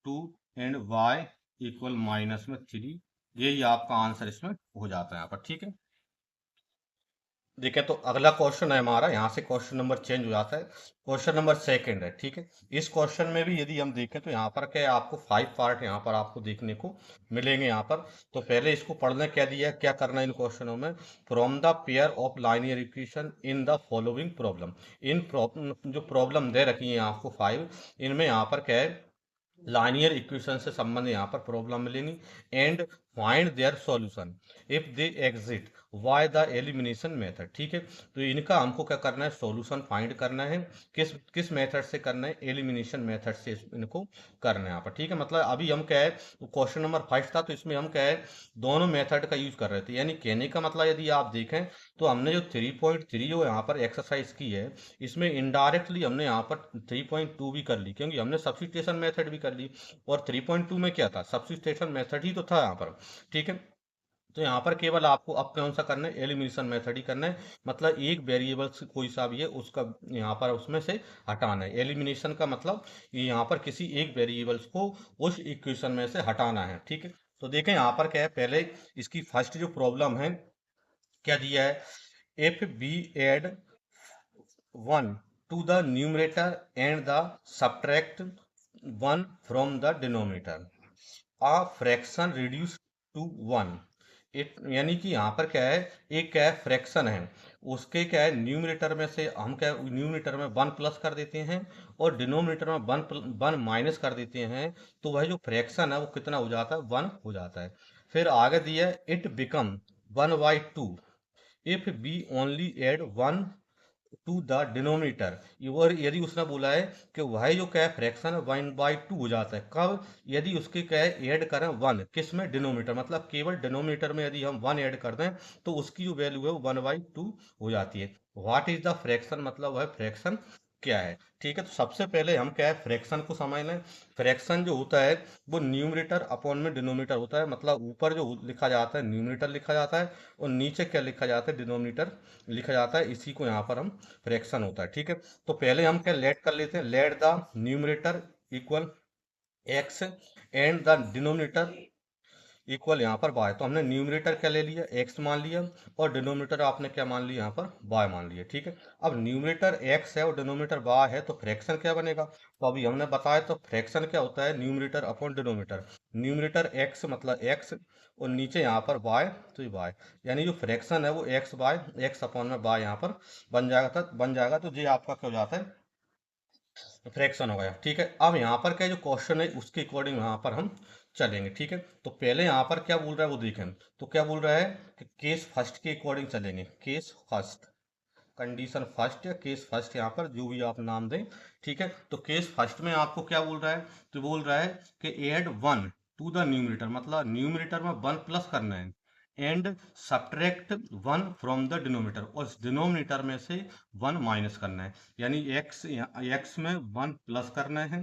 2 and y equal -3, यही आपका आंसर इसमें हो जाता है यहाँ पर। ठीक है, देखिए तो अगला क्वेश्चन है हमारा, यहाँ से क्वेश्चन नंबर चेंज हो जाता है, क्वेश्चन नंबर सेकंड है। ठीक है, इस क्वेश्चन में भी यदि हम देखें तो यहाँ पर क्या है, आपको 5 पार्ट यहाँ पर आपको देखने को मिलेंगे यहाँ पर। तो पहले इसको पढ़ने क्या दिया है, क्या करना है इन क्वेश्चनों में, from the pair of linear equation in the following problem. जो प्रॉब्लम दे रखी है आपको 5, इनमें यहाँ पर क्या है, लाइनियर इक्वेशन से संबंध यहाँ पर प्रॉब्लम मिलेंगी, and find their solution if they exit why the elimination method. ठीक है, तो इनका हमको क्या करना है, सॉल्यूशन फाइंड करना है। किस किस मेथड से करना है, एलिमिनेशन मेथड से इनको करना है यहाँ पर। ठीक है, मतलब अभी हम क्या है, क्वेश्चन नंबर 5 था तो इसमें हम क्या है, दोनों मेथड का यूज कर रहे थे। यानी कहने का मतलब यदि आप देखें तो हमने जो 3.3 जो यहाँ पर एक्सरसाइज की है, इसमें इनडायरेक्टली हमने यहाँ पर 3.2 भी कर ली, क्योंकि हमने सब्स्टिट्यूशन मेथड भी कर ली। और 3.2 में क्या था, सब्स्टिट्यूशन मेथड ही तो था यहाँ पर। ठीक है, तो यहाँ पर केवल आपको अब कौन सा करना है, एलिमिनेशन मेथड ही करना है। मतलब एक वेरिएबल कोई सा भी है उसका यहाँ पर उसमें से हटाना है। एलिमिनेशन का मतलब ये यहाँ पर किसी एक वेरिएबल्स को उस इक्वेशन में से हटाना है। ठीक है, तो देखें यहाँ पर क्या है, पहले इसकी फर्स्ट जो प्रॉब्लम है क्या दिया है, if B add 1 to the numerator and the subtract 1 from the denominator, a fraction reduced to 1। यानी कि यहाँ पर क्या है, एक क्या है फ्रैक्शन है, उसके क्या है न्यूमरेटर में से हम क्या न्यूमरेटर में 1 प्लस कर देते हैं और डिनोमिनेटर में 1 माइनस कर देते हैं, तो वह जो फ्रैक्शन है वो कितना हो जाता है, 1 हो जाता है। फिर आगे दिया है, it become 1/2 if B only add 1 to the denominator. और यदि उसने बोला है कि वह जो क्या है फ्रैक्शन है 1/2 हो जाता है, कब, यदि उसके क्या है ऐड करें 1 किस में, डिनोमिनेटर, मतलब केवल डिनोमिनेटर में यदि हम 1 ऐड कर दें तो उसकी जो वैल्यू है वो 1/2 हो जाती है। व्हाट इज द फ्रैक्शन, मतलब वह फ्रैक्शन क्या है। ठीक है, तो सबसे पहले हम क्या है फ्रैक्शन को समझ लें। फ्रैक्शन जो होता है वो न्यूमरेटर अपॉन में डिनोमिनेटर होता है, मतलब ऊपर जो लिखा जाता है न्यूमरेटर लिखा जाता है और नीचे क्या लिखा जाता है, डिनोमिनेटर लिखा जाता है। इसी को यहाँ पर हम फ्रैक्शन होता है। ठीक है, तो पहले हम क्या लेट कर लेते हैं, let the numerator equal x and the denominator equal यहाँ पर वाई। तो हमने न्यूमरेटर क्या ले लिया, एक्स मान लिया, और डिनोमिनेटर आपने क्या मान लिया, यहाँ पर वाई मान लिया। ठीक है, अब न्यूमरेटर एक्स है और डिनोमिनेटर वाई है तो फ्रैक्शन क्या बनेगा, तो अभी हमने बताया तो फ्रैक्शन क्या होता है, numerator upon denominator. Numerator x मतलब एक्स और नीचे यहाँ पर वाई, तो ये वाई, यानी जो फ्रैक्शन है वो एक्स बाय एक्स अपॉन में वाई यहाँ पर बन जाएगा। तो ये आपका क्या हो जाता है, फ्रैक्शन हो गया। ठीक है, अब यहाँ पर क्या जो क्वेश्चन है उसके अकॉर्डिंग यहाँ पर हम चलेंगे। ठीक है, तो पहले यहाँ पर क्या बोल रहा है वो देखें, तो क्या बोल रहा है कि केस फर्स्ट के अकॉर्डिंग चलेंगे, केस फर्स्ट, कंडीशन फर्स्ट या केस फर्स्ट, यहाँ पर जो भी आप नाम दें। ठीक है, तो केस फर्स्ट में आपको क्या बोल रहा है, तो बोल रहा है कि एड 1 टू द न्यूमरेटर, मतलब न्यूमरेटर में 1 प्लस करना है, and subtract 1 from the denominator, और इस डिनोमिनेटर में से 1 माइनस करना है, यानी x में 1 प्लस करना है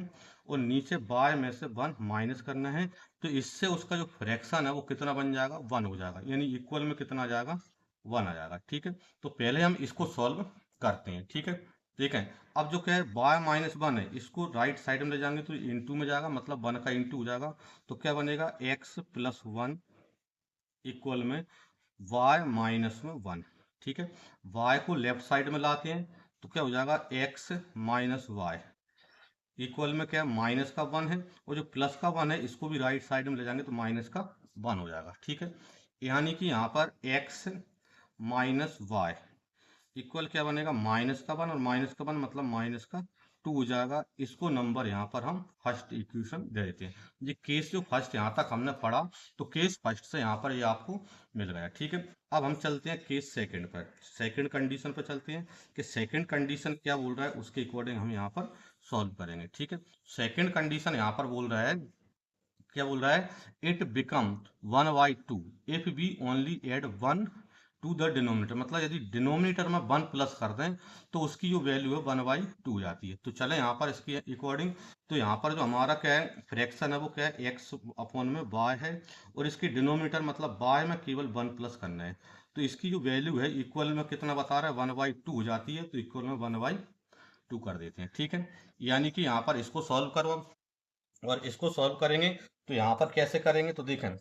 और नीचे y में से 1 माइनस करना है। तो इससे उसका जो फ्रैक्शन है वो कितना बन जाएगा, 1 हो जाएगा, यानी इक्वल में कितना आ जाएगा, 1 आ जाएगा। ठीक है, तो पहले हम इसको सॉल्व करते हैं। ठीक है, देखें अब जो क्या है y माइनस 1 है, इसको राइट साइड में ले जाएंगे तो इंटू में जाएगा, मतलब 1 का इंटू हो जाएगा। तो क्या बनेगा, x प्लस 1 इक्वल में y माइनस में 1। ठीक है, y को लेफ्ट साइड में लाते हैं तो क्या हो जाएगा, x माइनस वाई इक्वल में क्या, माइनस का 1 है, और जो प्लस का 1 है इसको भी राइट साइड में ले जाएंगे तो माइनस का 1 हो जाएगा। ठीक है, यानी कि यहाँ पर x माइनस वाई इक्वल क्या बनेगा, माइनस का 1, और माइनस का 1 मतलब माइनस का 2 हो जाएगा। इसको नंबर यहाँ पर हम फर्स्ट इक्वेशन दे देते हैं। ये केस जो फर्स्ट यहाँ तक हमने पढ़ा, तो केस फर्स्ट से यहाँ पर ये आपको मिल गया। ठीक है, अब हम चलते हैं केस सेकंड पर, सेकंड कंडीशन पर चलते हैं कि सेकंड कंडीशन क्या बोल रहा है, उसके अकॉर्डिंग हम यहाँ पर सॉल्व करेंगे। ठीक है, सेकंड कंडीशन यहाँ पर बोल रहा है, क्या बोल रहा है, it become 1/2 if we only add 1 to the denominator, मतलब यदि डिनोमिनेटर में 1 प्लस कर दें तो उसकी जो वैल्यू है 1/2 हो जाती है। तो चले यहाँ पर इसके अकॉर्डिंग, तो यहाँ पर जो हमारा क्या है फ्रैक्शन है वो क्या है, x अपॉन में y है, और इसकी डिनोमिनेटर मतलब y में केवल 1 प्लस करना है। तो इसकी जो वैल्यू है इक्वल में कितना बता रहा है, 1/2 हो जाती है, तो इक्वल में 1/2 कर देते हैं। ठीक है, यानी कि यहाँ पर इसको सॉल्व करो, और इसको सॉल्व करेंगे तो यहाँ पर कैसे करेंगे, तो देखें,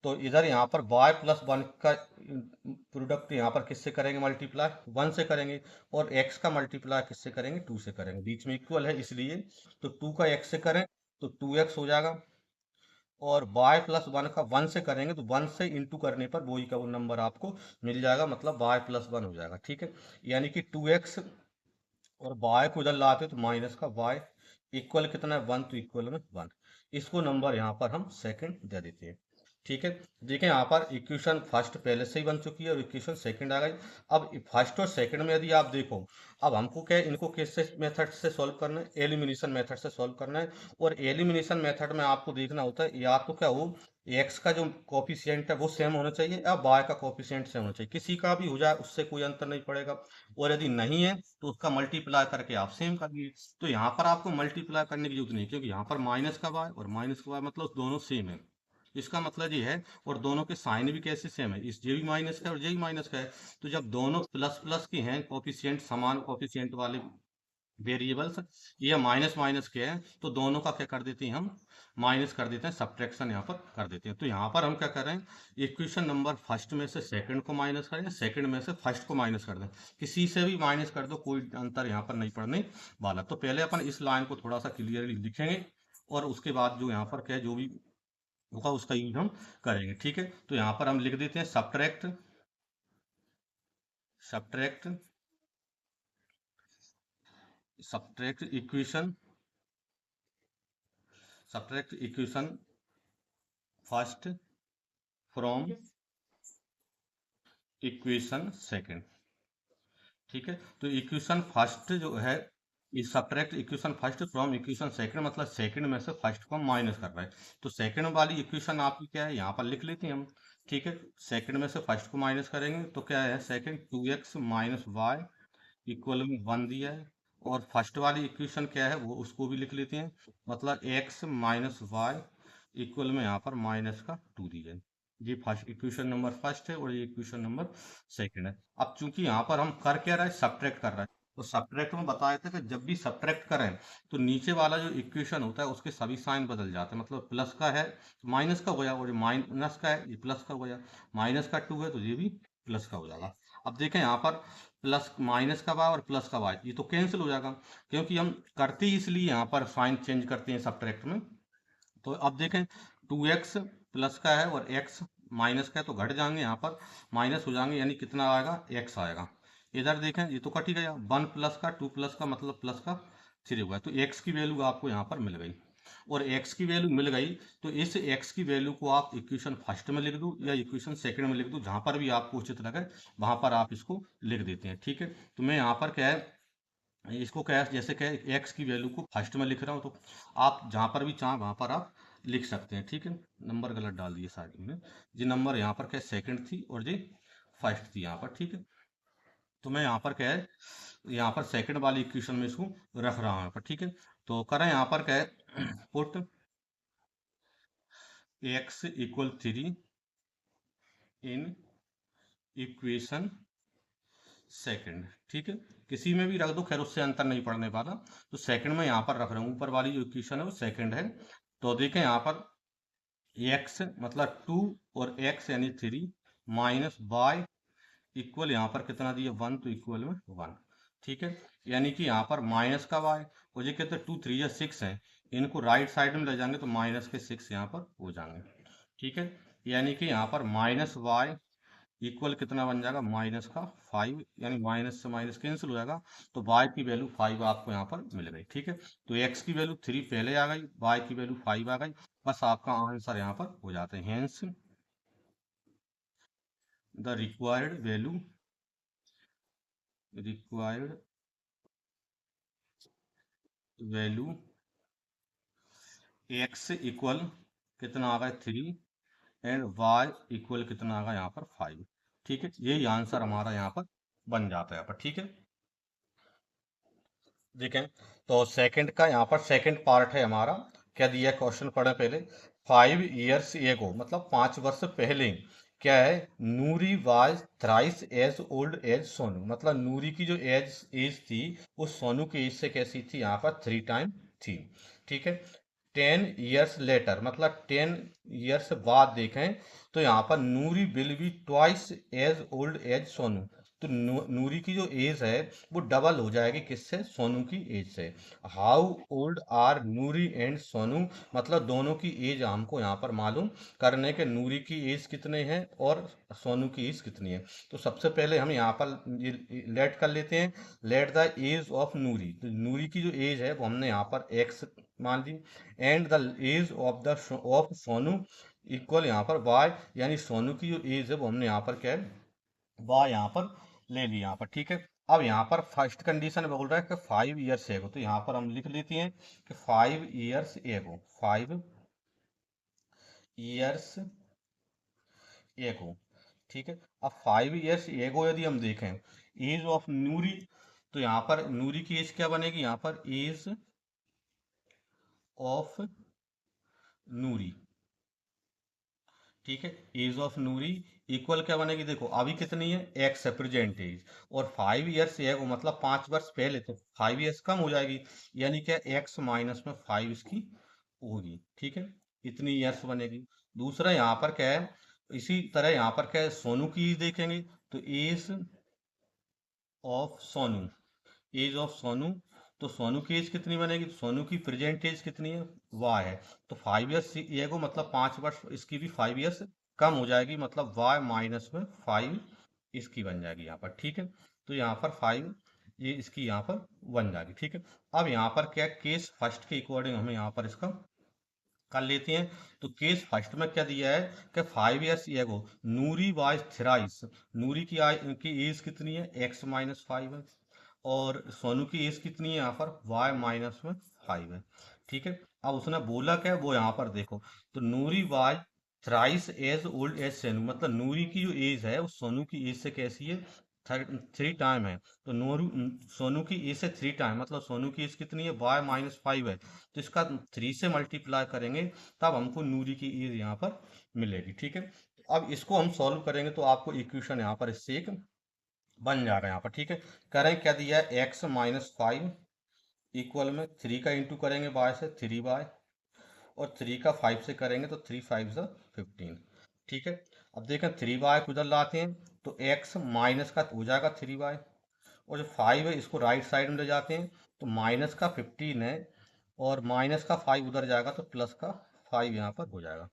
तो इधर यहाँ पर y प्लस 1 का प्रोडक्ट यहाँ पर किससे करेंगे, मल्टीप्लाई 1 से करेंगे, और x का मल्टीप्लाई किससे करेंगे, 2 से करेंगे, बीच में इक्वल है इसलिए। तो 2 का x से करें तो 2x हो जाएगा, और y प्लस 1 का 1 से करेंगे तो 1 से इंटू करने पर वही का वो नंबर आपको मिल जाएगा, मतलब y प्लस 1 हो जाएगा। ठीक है, यानी कि 2x, और y को उधर लाते तो माइनस का y इक्वल कितना है, 1, तो इक्वल में 1। इसको नंबर यहाँ पर हम सेकंड दे देते हैं। ठीक है, देखें यहाँ पर इक्वेशन फर्स्ट पहले से ही बन चुकी है और इक्वेशन सेकंड आ गई। अब फर्स्ट और सेकंड में यदि आप देखो, अब हमको क्या है, इनको किस मेथड से सॉल्व करना है, एलिमिनेशन मेथड से सॉल्व करना है। और एलिमिनेशन मेथड में आपको देखना होता है या तो क्या हो, एक्स का जो कोफिशिएंट है वो सेम होना चाहिए, या वाई का कोफिशिएंट सेम होना चाहिए, किसी का भी हो जाए उससे कोई अंतर नहीं पड़ेगा। और यदि नहीं है तो उसका मल्टीप्लाई करके आप सेम कर लीजिए। तो यहाँ पर आपको मल्टीप्लाई करने की जरूरत नहीं, क्योंकि यहाँ पर माइनस का वाई और माइनस का वाई मतलब दोनों सेम है, इसका मतलब ये है। और दोनों के साइन भी कैसे सेम है, इस ये भी माइनस का है और ये भी माइनस का है। तो जब दोनों प्लस प्लस के हैं, कोफिशिएंट समान कोफिशिएंट वाले वेरिएबल्स, ये माइनस माइनस के हैं, तो दोनों का क्या कर देते हैं, हम माइनस कर देते हैं, सब्ट्रैक्शन यहाँ पर कर देते हैं। तो यहाँ पर हम क्या कर रहे हैं, इक्वेशन नंबर फर्स्ट में से सेकंड को माइनस करें, सेकंड में से फर्स्ट को माइनस कर दें, किसी से भी माइनस कर दो, कोई अंतर यहाँ पर नहीं पड़ने वाला। तो पहले अपन इस लाइन को थोड़ा सा क्लियरली लिखेंगे, और उसके बाद जो यहाँ पर क्या है, जो भी होगा उसका यूज हम करेंगे। ठीक है, तो यहाँ पर हम लिख देते हैं subtract subtract subtract equation first from equation second. ठीक है, तो इक्वेशन फर्स्ट जो है, इस subtract equation first from equation second, मतलब सेकंड में से फर्स्ट को हम माइनस कर रहे हैं। तो सेकंड वाली इक्वेशन आपकी क्या है, यहाँ पर लिख लेते हैं हम। ठीक है, सेकंड में से फर्स्ट को माइनस करेंगे तो क्या है, second 2x minus Y equal में 1 दिया है। और फर्स्ट वाली इक्वेशन क्या है वो उसको भी लिख लेते हैं, मतलब x माइनस वाई इक्वल में यहाँ पर माइनस का 2 दिया है। ये फर्स्ट इक्वेशन नंबर फर्स्ट है और ये इक्वेशन नंबर सेकंड है। अब चूंकि यहाँ पर हम कर क्या रहे हैं, सब्ट्रैक्ट कर रहे हैं, तो सब्ट्रैक्ट में बताया था कि जब भी सब्ट्रैक्ट करें तो नीचे वाला जो इक्वेशन होता है उसके सभी साइन बदल जाते हैं, मतलब प्लस का है माइनस का हो गया, और जो माइनस का है ये प्लस का हो गया, माइनस का 2 है तो ये भी प्लस का हो जाएगा। अब देखें यहाँ पर प्लस माइनस का वाई और प्लस का वाई ये तो कैंसिल हो जाएगा, क्योंकि हम करते ही इसलिए यहाँ पर साइन चेंज करते हैं सब्ट्रैक्ट में। तो अब देखें 2x प्लस का है और x माइनस का है, तो घट जाएंगे, यहाँ पर माइनस हो जाएंगे, यानी कितना आएगा, x आएगा। इधर देखें ये तो कट ही गया, 1 प्लस का 2 प्लस का मतलब प्लस का 3 हुआ, तो x की वैल्यू आपको यहाँ पर मिल गई। और x की वैल्यू मिल गई तो इस x की वैल्यू को आप इक्वेशन फर्स्ट में लिख दो या इक्वेशन सेकंड में लिख दो, जहां पर भी आपको उचित लगे वहां पर आप इसको लिख देते हैं। ठीक है, तो मैं यहाँ पर क्या है, इसको क्या है, जैसे क्या है, एक्स की वैल्यू को फर्स्ट में लिख रहा हूँ, तो आप जहां पर भी चाहें वहां पर आप लिख सकते हैं, ठीक है। नंबर गलत डाल दिए साइड में, जी नंबर यहाँ पर क्या सेकंड थी और जी फर्स्ट थी यहाँ पर, ठीक है। तो मैं यहाँ पर क्या है, यहाँ पर सेकंड वाली इक्वेशन में इसको रख रहा हूँ यहाँ पर, ठीक है। तो करें यहाँ पर क्या है, put x equal 3 in equation second, ठीक है। किसी में भी रख दो, खैर उससे अंतर नहीं पड़ने वाला। तो सेकंड में यहाँ पर रख रहा हूँ, ऊपर वाली जो इक्वेशन है वो सेकंड है। तो देखें यहाँ पर x मतलब 2 और x यानी 3 माइनस y इक्वल यहाँ पर कितना दिया 1, तो इक्वल में 1, ठीक है। यानी कि यहाँ पर माइनस का y, और ये कहते 2 3 या 6 है, इनको राइट साइड में ले जाएंगे तो माइनस के 6 यहाँ पर हो जाएंगे, ठीक है। यानी कि यहाँ पर माइनस y इक्वल कितना बन जाएगा माइनस का 5, यानी माइनस से माइनस कैंसिल हो जाएगा, तो y की वैल्यू 5 आपको यहाँ पर मिल गई, ठीक है। तो x की वैल्यू 3 पहले आ गई, y की वैल्यू 5 आ गई, बस आपका आंसर यहाँ पर हो जाते हैं। Hence the required value x equal कितना आ गया 3 एंड y इक्वल कितना आ गया यहाँ पर 5, ठीक है। यही आंसर हमारा यहाँ पर बन जाता है यहाँ पर, ठीक है। देखें तो सेकंड का यहाँ पर सेकंड पार्ट है हमारा, क्या दिया क्वेश्चन पढ़े पहले। 5 years एगो मतलब 5 वर्ष पहले क्या है, Noori was thrice as old as Sonu, मतलब नूरी की जो एज थी वो सोनू की एज से कैसी थी, यहाँ पर 3 टाइम थी, ठीक है। 10 years लेटर मतलब 10 years बाद देखें तो यहाँ पर Noori will be twice as old as Sonu, तो नूरी की जो एज है वो डबल हो जाएगी किससे, सोनू की एज से। How old are Noori and Sonu, मतलब दोनों की एज हमको यहाँ पर मालूम करने के, नूरी की एज कितने हैं और सोनू की एज कितनी है। तो सबसे पहले हम यहाँ पर लेट कर लेते हैं, लेट द एज ऑफ नूरी, तो नूरी की जो एज है वो हमने यहाँ पर एक्स मान ली, and the age of Sonu equal यहाँ पर वाई, यानी सोनू की जो एज है वो हमने यहाँ पर क्या है वाई यहाँ पर ले ली यहाँ पर, ठीक है। अब यहाँ पर फर्स्ट कंडीशन बोल रहा है कि 5 years एगो, तो यहाँ पर हम लिख लेते हैं कि 5 years एगो, 5 years एगो, ठीक है। अब 5 years एगो यदि हम देखें एज ऑफ नूरी, तो यहाँ पर नूरी की एज क्या बनेगी, यहाँ पर एज ऑफ नूरी, ठीक है। एज ऑफ नूरी इक्वल क्या बनेगी, देखो अभी कितनी है एक्स है प्रेजेंट एज, और 5 years है वो मतलब 5 वर्ष पहले, तो 5 years कम हो जाएगी, यानी क्या एक्स माइनस में 5 इसकी होगी, ठीक है। इतनी ईयर्स बनेगी। दूसरा यहाँ पर क्या है, इसी तरह यहाँ पर क्या है सोनू की एज देखेंगे, तो age of Sonu, age of Sonu, तो सोनू की एज कितनी बनेगी, सोनू की प्रेजेंट एज कितनी है वाई है, तो 5 years ये को मतलब 5 वर्ष इसकी भी 5 years कम हो जाएगी, मतलब वाई माइनस में 5 इसकी बन जाएगी यहाँ पर, ठीक है। तो यहाँ पर 5 ये इसकी यहाँ पर बन जाएगी, ठीक है। अब यहाँ पर क्या केस फर्स्ट के अकॉर्डिंग हमें यहाँ पर इसका कर लेते हैं। तो केस फर्स्ट में क्या दिया है कि 5 years एगो नूरी वाज थ्राइस, नूरी की एज कितनी है एक्स माइनस 5 है, और सोनू की एज कितनी है यहाँ पर y माइनस में 5 है, ठीक है। अब उसने बोला क्या है वो यहाँ पर देखो, तो Noori was thrice as old as Sonu, मतलब नूरी की जो एज है वो सोनू की एज से कैसी है 3 टाइम है, तो नूरू सोनू की एज से 3 टाइम, मतलब सोनू की एज कितनी है y माइनस 5 है, तो इसका 3 से मल्टीप्लाई करेंगे तब हमको नूरी की एज यहाँ पर मिलेगी, ठीक है। अब इसको हम सॉल्व करेंगे तो आपको इक्वेशन यहाँ पर इससे एक बन जा रहा है यहाँ पर, ठीक है। करें क्या दिया है एक्स माइनस 5 इक्वल में 3 का इंटू करेंगे बाय से 3y, और 3 का 5 से करेंगे तो 3 5 15, ठीक है। अब देखें 3y को उधर लाते हैं तो x माइनस का हो जाएगा 3y, और जो 5 है इसको राइट साइड में ले जाते हैं तो माइनस का 15 है, और माइनस का 5 उधर जाएगा तो प्लस का 5 यहाँ पर हो जाएगा,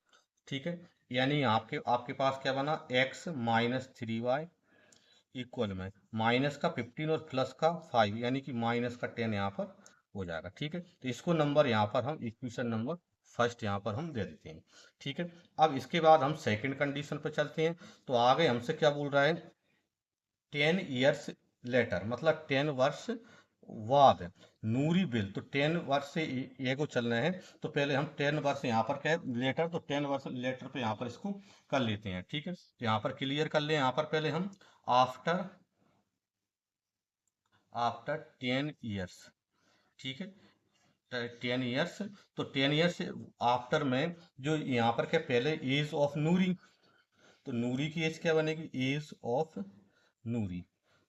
ठीक है। यानी आपके आपके पास क्या बना x माइनस 3y इक्वल में माइनस का 15 और प्लस का 5, यानी कि माइनस का 10 यहाँ पर हो जाएगा, ठीक है। तो इसको नंबर यहाँ पर हम इक्वेशन नंबर फर्स्ट यहाँ पर हम दे देते हैं, ठीक है। अब इसके बाद हम सेकंड कंडीशन पर चलते हैं। तो आगे हमसे क्या बोल रहा है 10 years लेटर, मतलब 10 वर्ष बाद नूरी बिल, तो 10 वर्ष से ये को चलना है, तो पहले हम 10 वर्ष यहाँ पर क्या है लेटर, तो 10 वर्ष लेटर पे यहाँ पर इसको कर लेते हैं। ठीक है, यहाँ पर क्लियर कर ले, यहाँ पर पहले हम आफ्टर आफ्टर 10 ईयर्स। ठीक है, 10 ईयर्स, तो 10 ईयर्स आफ्टर में जो यहाँ पर क्या पहले एज ऑफ नूरी, तो नूरी की एज क्या बनेगी, एज ऑफ नूरी।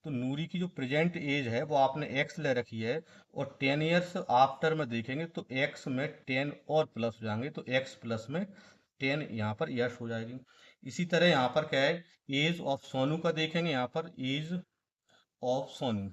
तो नूरी की जो प्रेजेंट एज है वो आपने एक्स ले रखी है, और 10 ईयर्स आफ्टर में देखेंगे तो एक्स में 10 और प्लस हो जाएंगे, तो एक्स प्लस में 10 यहाँ पर ईयर्स हो जाएगी। इसी तरह यहाँ पर क्या है, एज ऑफ सोनू का देखेंगे, यहाँ पर एज ऑफ सोनू।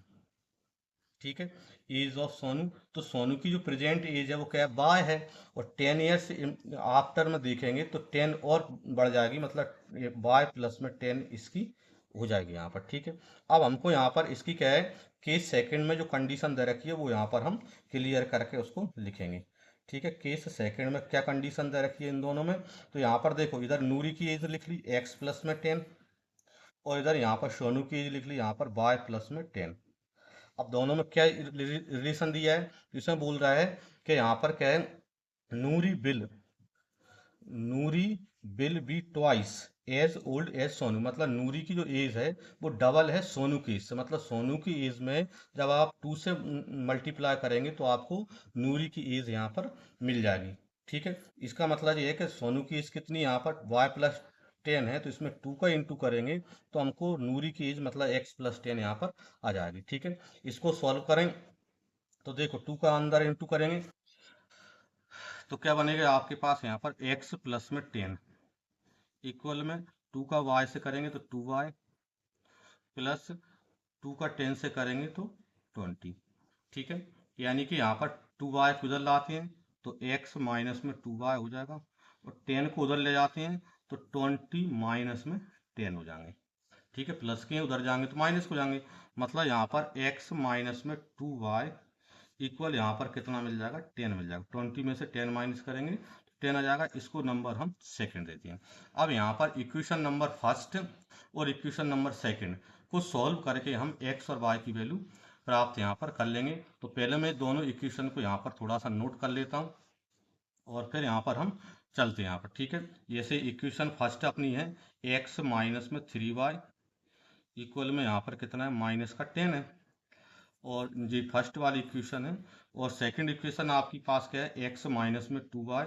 ठीक है, एज ऑफ सोनू, तो सोनू की जो प्रेजेंट एज है वो क्या है, बाय है, और 10 ईयर्स आफ्टर में देखेंगे तो 10 और बढ़ जाएगी, मतलब बाय प्लस में 10 इसकी हो जाएगी यहाँ पर। ठीक है, अब हमको यहाँ पर इसकी क्या है, केस सेकंड में जो कंडीशन दे रखी है वो यहाँ पर हम क्लियर करके उसको लिखेंगे। ठीक है, केस सेकंड में क्या कंडीशन दे रखी है इन दोनों में, तो यहाँ पर देखो इधर नूरी की एज लिख ली एक्स प्लस में 10, और इधर यहाँ पर सोनू की एज लिख ली यहाँ पर बाय प्लस में 10। अब दोनों में क्या रिलेशन दिया है, इसमें बोल रहा है कि यहाँ पर क्या है, Noori will Noori will be twice as old as Sonu, मतलब नूरी की जो एज है वो डबल है सोनू की एज से, मतलब सोनू की एज में जब आप 2 से मल्टीप्लाई करेंगे तो आपको नूरी की एज यहाँ पर मिल जाएगी। ठीक है, इसका मतलब ये है कि सोनू की एज कितनी यहाँ पर y प्लस 10 है, तो इसमें 2 का इंटू करेंगे तो हमको नूरी की एज मतलब x प्लस 10 यहाँ पर आ जाएगी। ठीक है, इसको सॉल्व करें तो देखो 2 का अंदर इंटू करेंगे तो क्या बनेगा आपके पास यहाँ पर x प्लस में 10 इक्वल में 2 का y से करेंगे तो 2y प्लस 2 का 10 से करेंगे तो 20। ठीक है, यानी कि यहाँ पर 2y को उधर लाते हैं तो x माइनस में 2y हो जाएगा, और 10 को उधर ले जाते हैं तो 20 माइनस में 10 हो जाएंगे। ठीक है, प्लस के उधर जाएंगे तो माइनस हो जाएंगे, मतलब यहाँ पर x माइनस में 2y इक्वल यहाँ पर कितना मिल जाएगा, 10 मिल जाएगा। 20 में से 10 माइनस करेंगे तो 10 आ जाएगा, इसको नंबर हम सेकंड देते हैं। अब यहाँ पर इक्वेशन नंबर फर्स्ट और इक्वेशन नंबर सेकंड को सॉल्व करके हम x और y की वैल्यू प्राप्त यहाँ पर कर लेंगे। तो पहले मैं दोनों इक्वेशन को यहाँ पर थोड़ा सा नोट कर लेता हूँ, और फिर यहाँ पर हम चलते हैं यहाँ पर। ठीक है, जैसे इक्वेशन फर्स्ट अपनी है x माइनस में 3y इक्वल में यहाँ पर कितना है, माइनस का 10 है, और जी फर्स्ट वाली इक्वेशन है। और सेकंड इक्वेशन आपके पास क्या है, x माइनस में 2y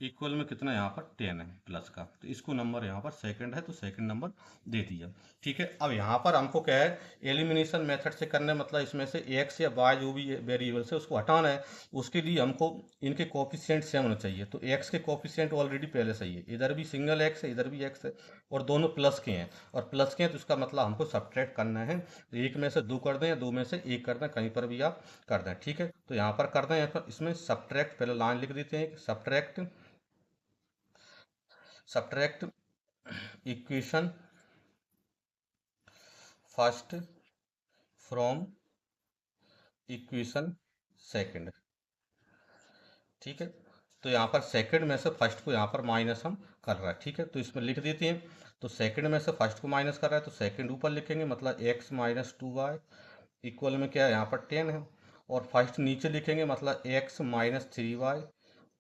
इक्वल में कितना यहाँ पर 10 है प्लस का, तो इसको नंबर यहाँ पर सेकंड है तो सेकंड नंबर दे दिया। ठीक है, अब यहाँ पर हमको क्या है, एलिमिनेशन मेथड से करना है, मतलब इसमें से x या y जो भी वेरिएबल्स है उसको हटाना है। उसके लिए हमको इनके कोफिशिएंट सेम होना चाहिए, तो x के कोफिशिएंट ऑलरेडी पहले सही है, इधर भी सिंगल x है इधर भी x है, और दोनों प्लस के हैं, और प्लस के हैं तो इसका मतलब हमको सब्ट्रैक्ट करना है, एक में से 2 कर दें या 2 में से 1 कर दें, कहीं पर भी आप कर दें। ठीक है, तो यहाँ पर कर दें, यहाँ पर इसमें सब्ट्रैक्ट पहले लाइन लिख देते हैं, subtract subtract equation first from equation second. ठीक है, तो यहाँ पर सेकंड में से फर्स्ट को यहाँ पर माइनस हम कर रहा है। ठीक है, तो इसमें लिख देते हैं, तो सेकंड में से फर्स्ट को माइनस कर रहा है तो सेकंड ऊपर लिखेंगे, मतलब x माइनस 2y इक्वल में क्या है यहाँ पर 10 है, और फर्स्ट नीचे लिखेंगे मतलब x माइनस 3y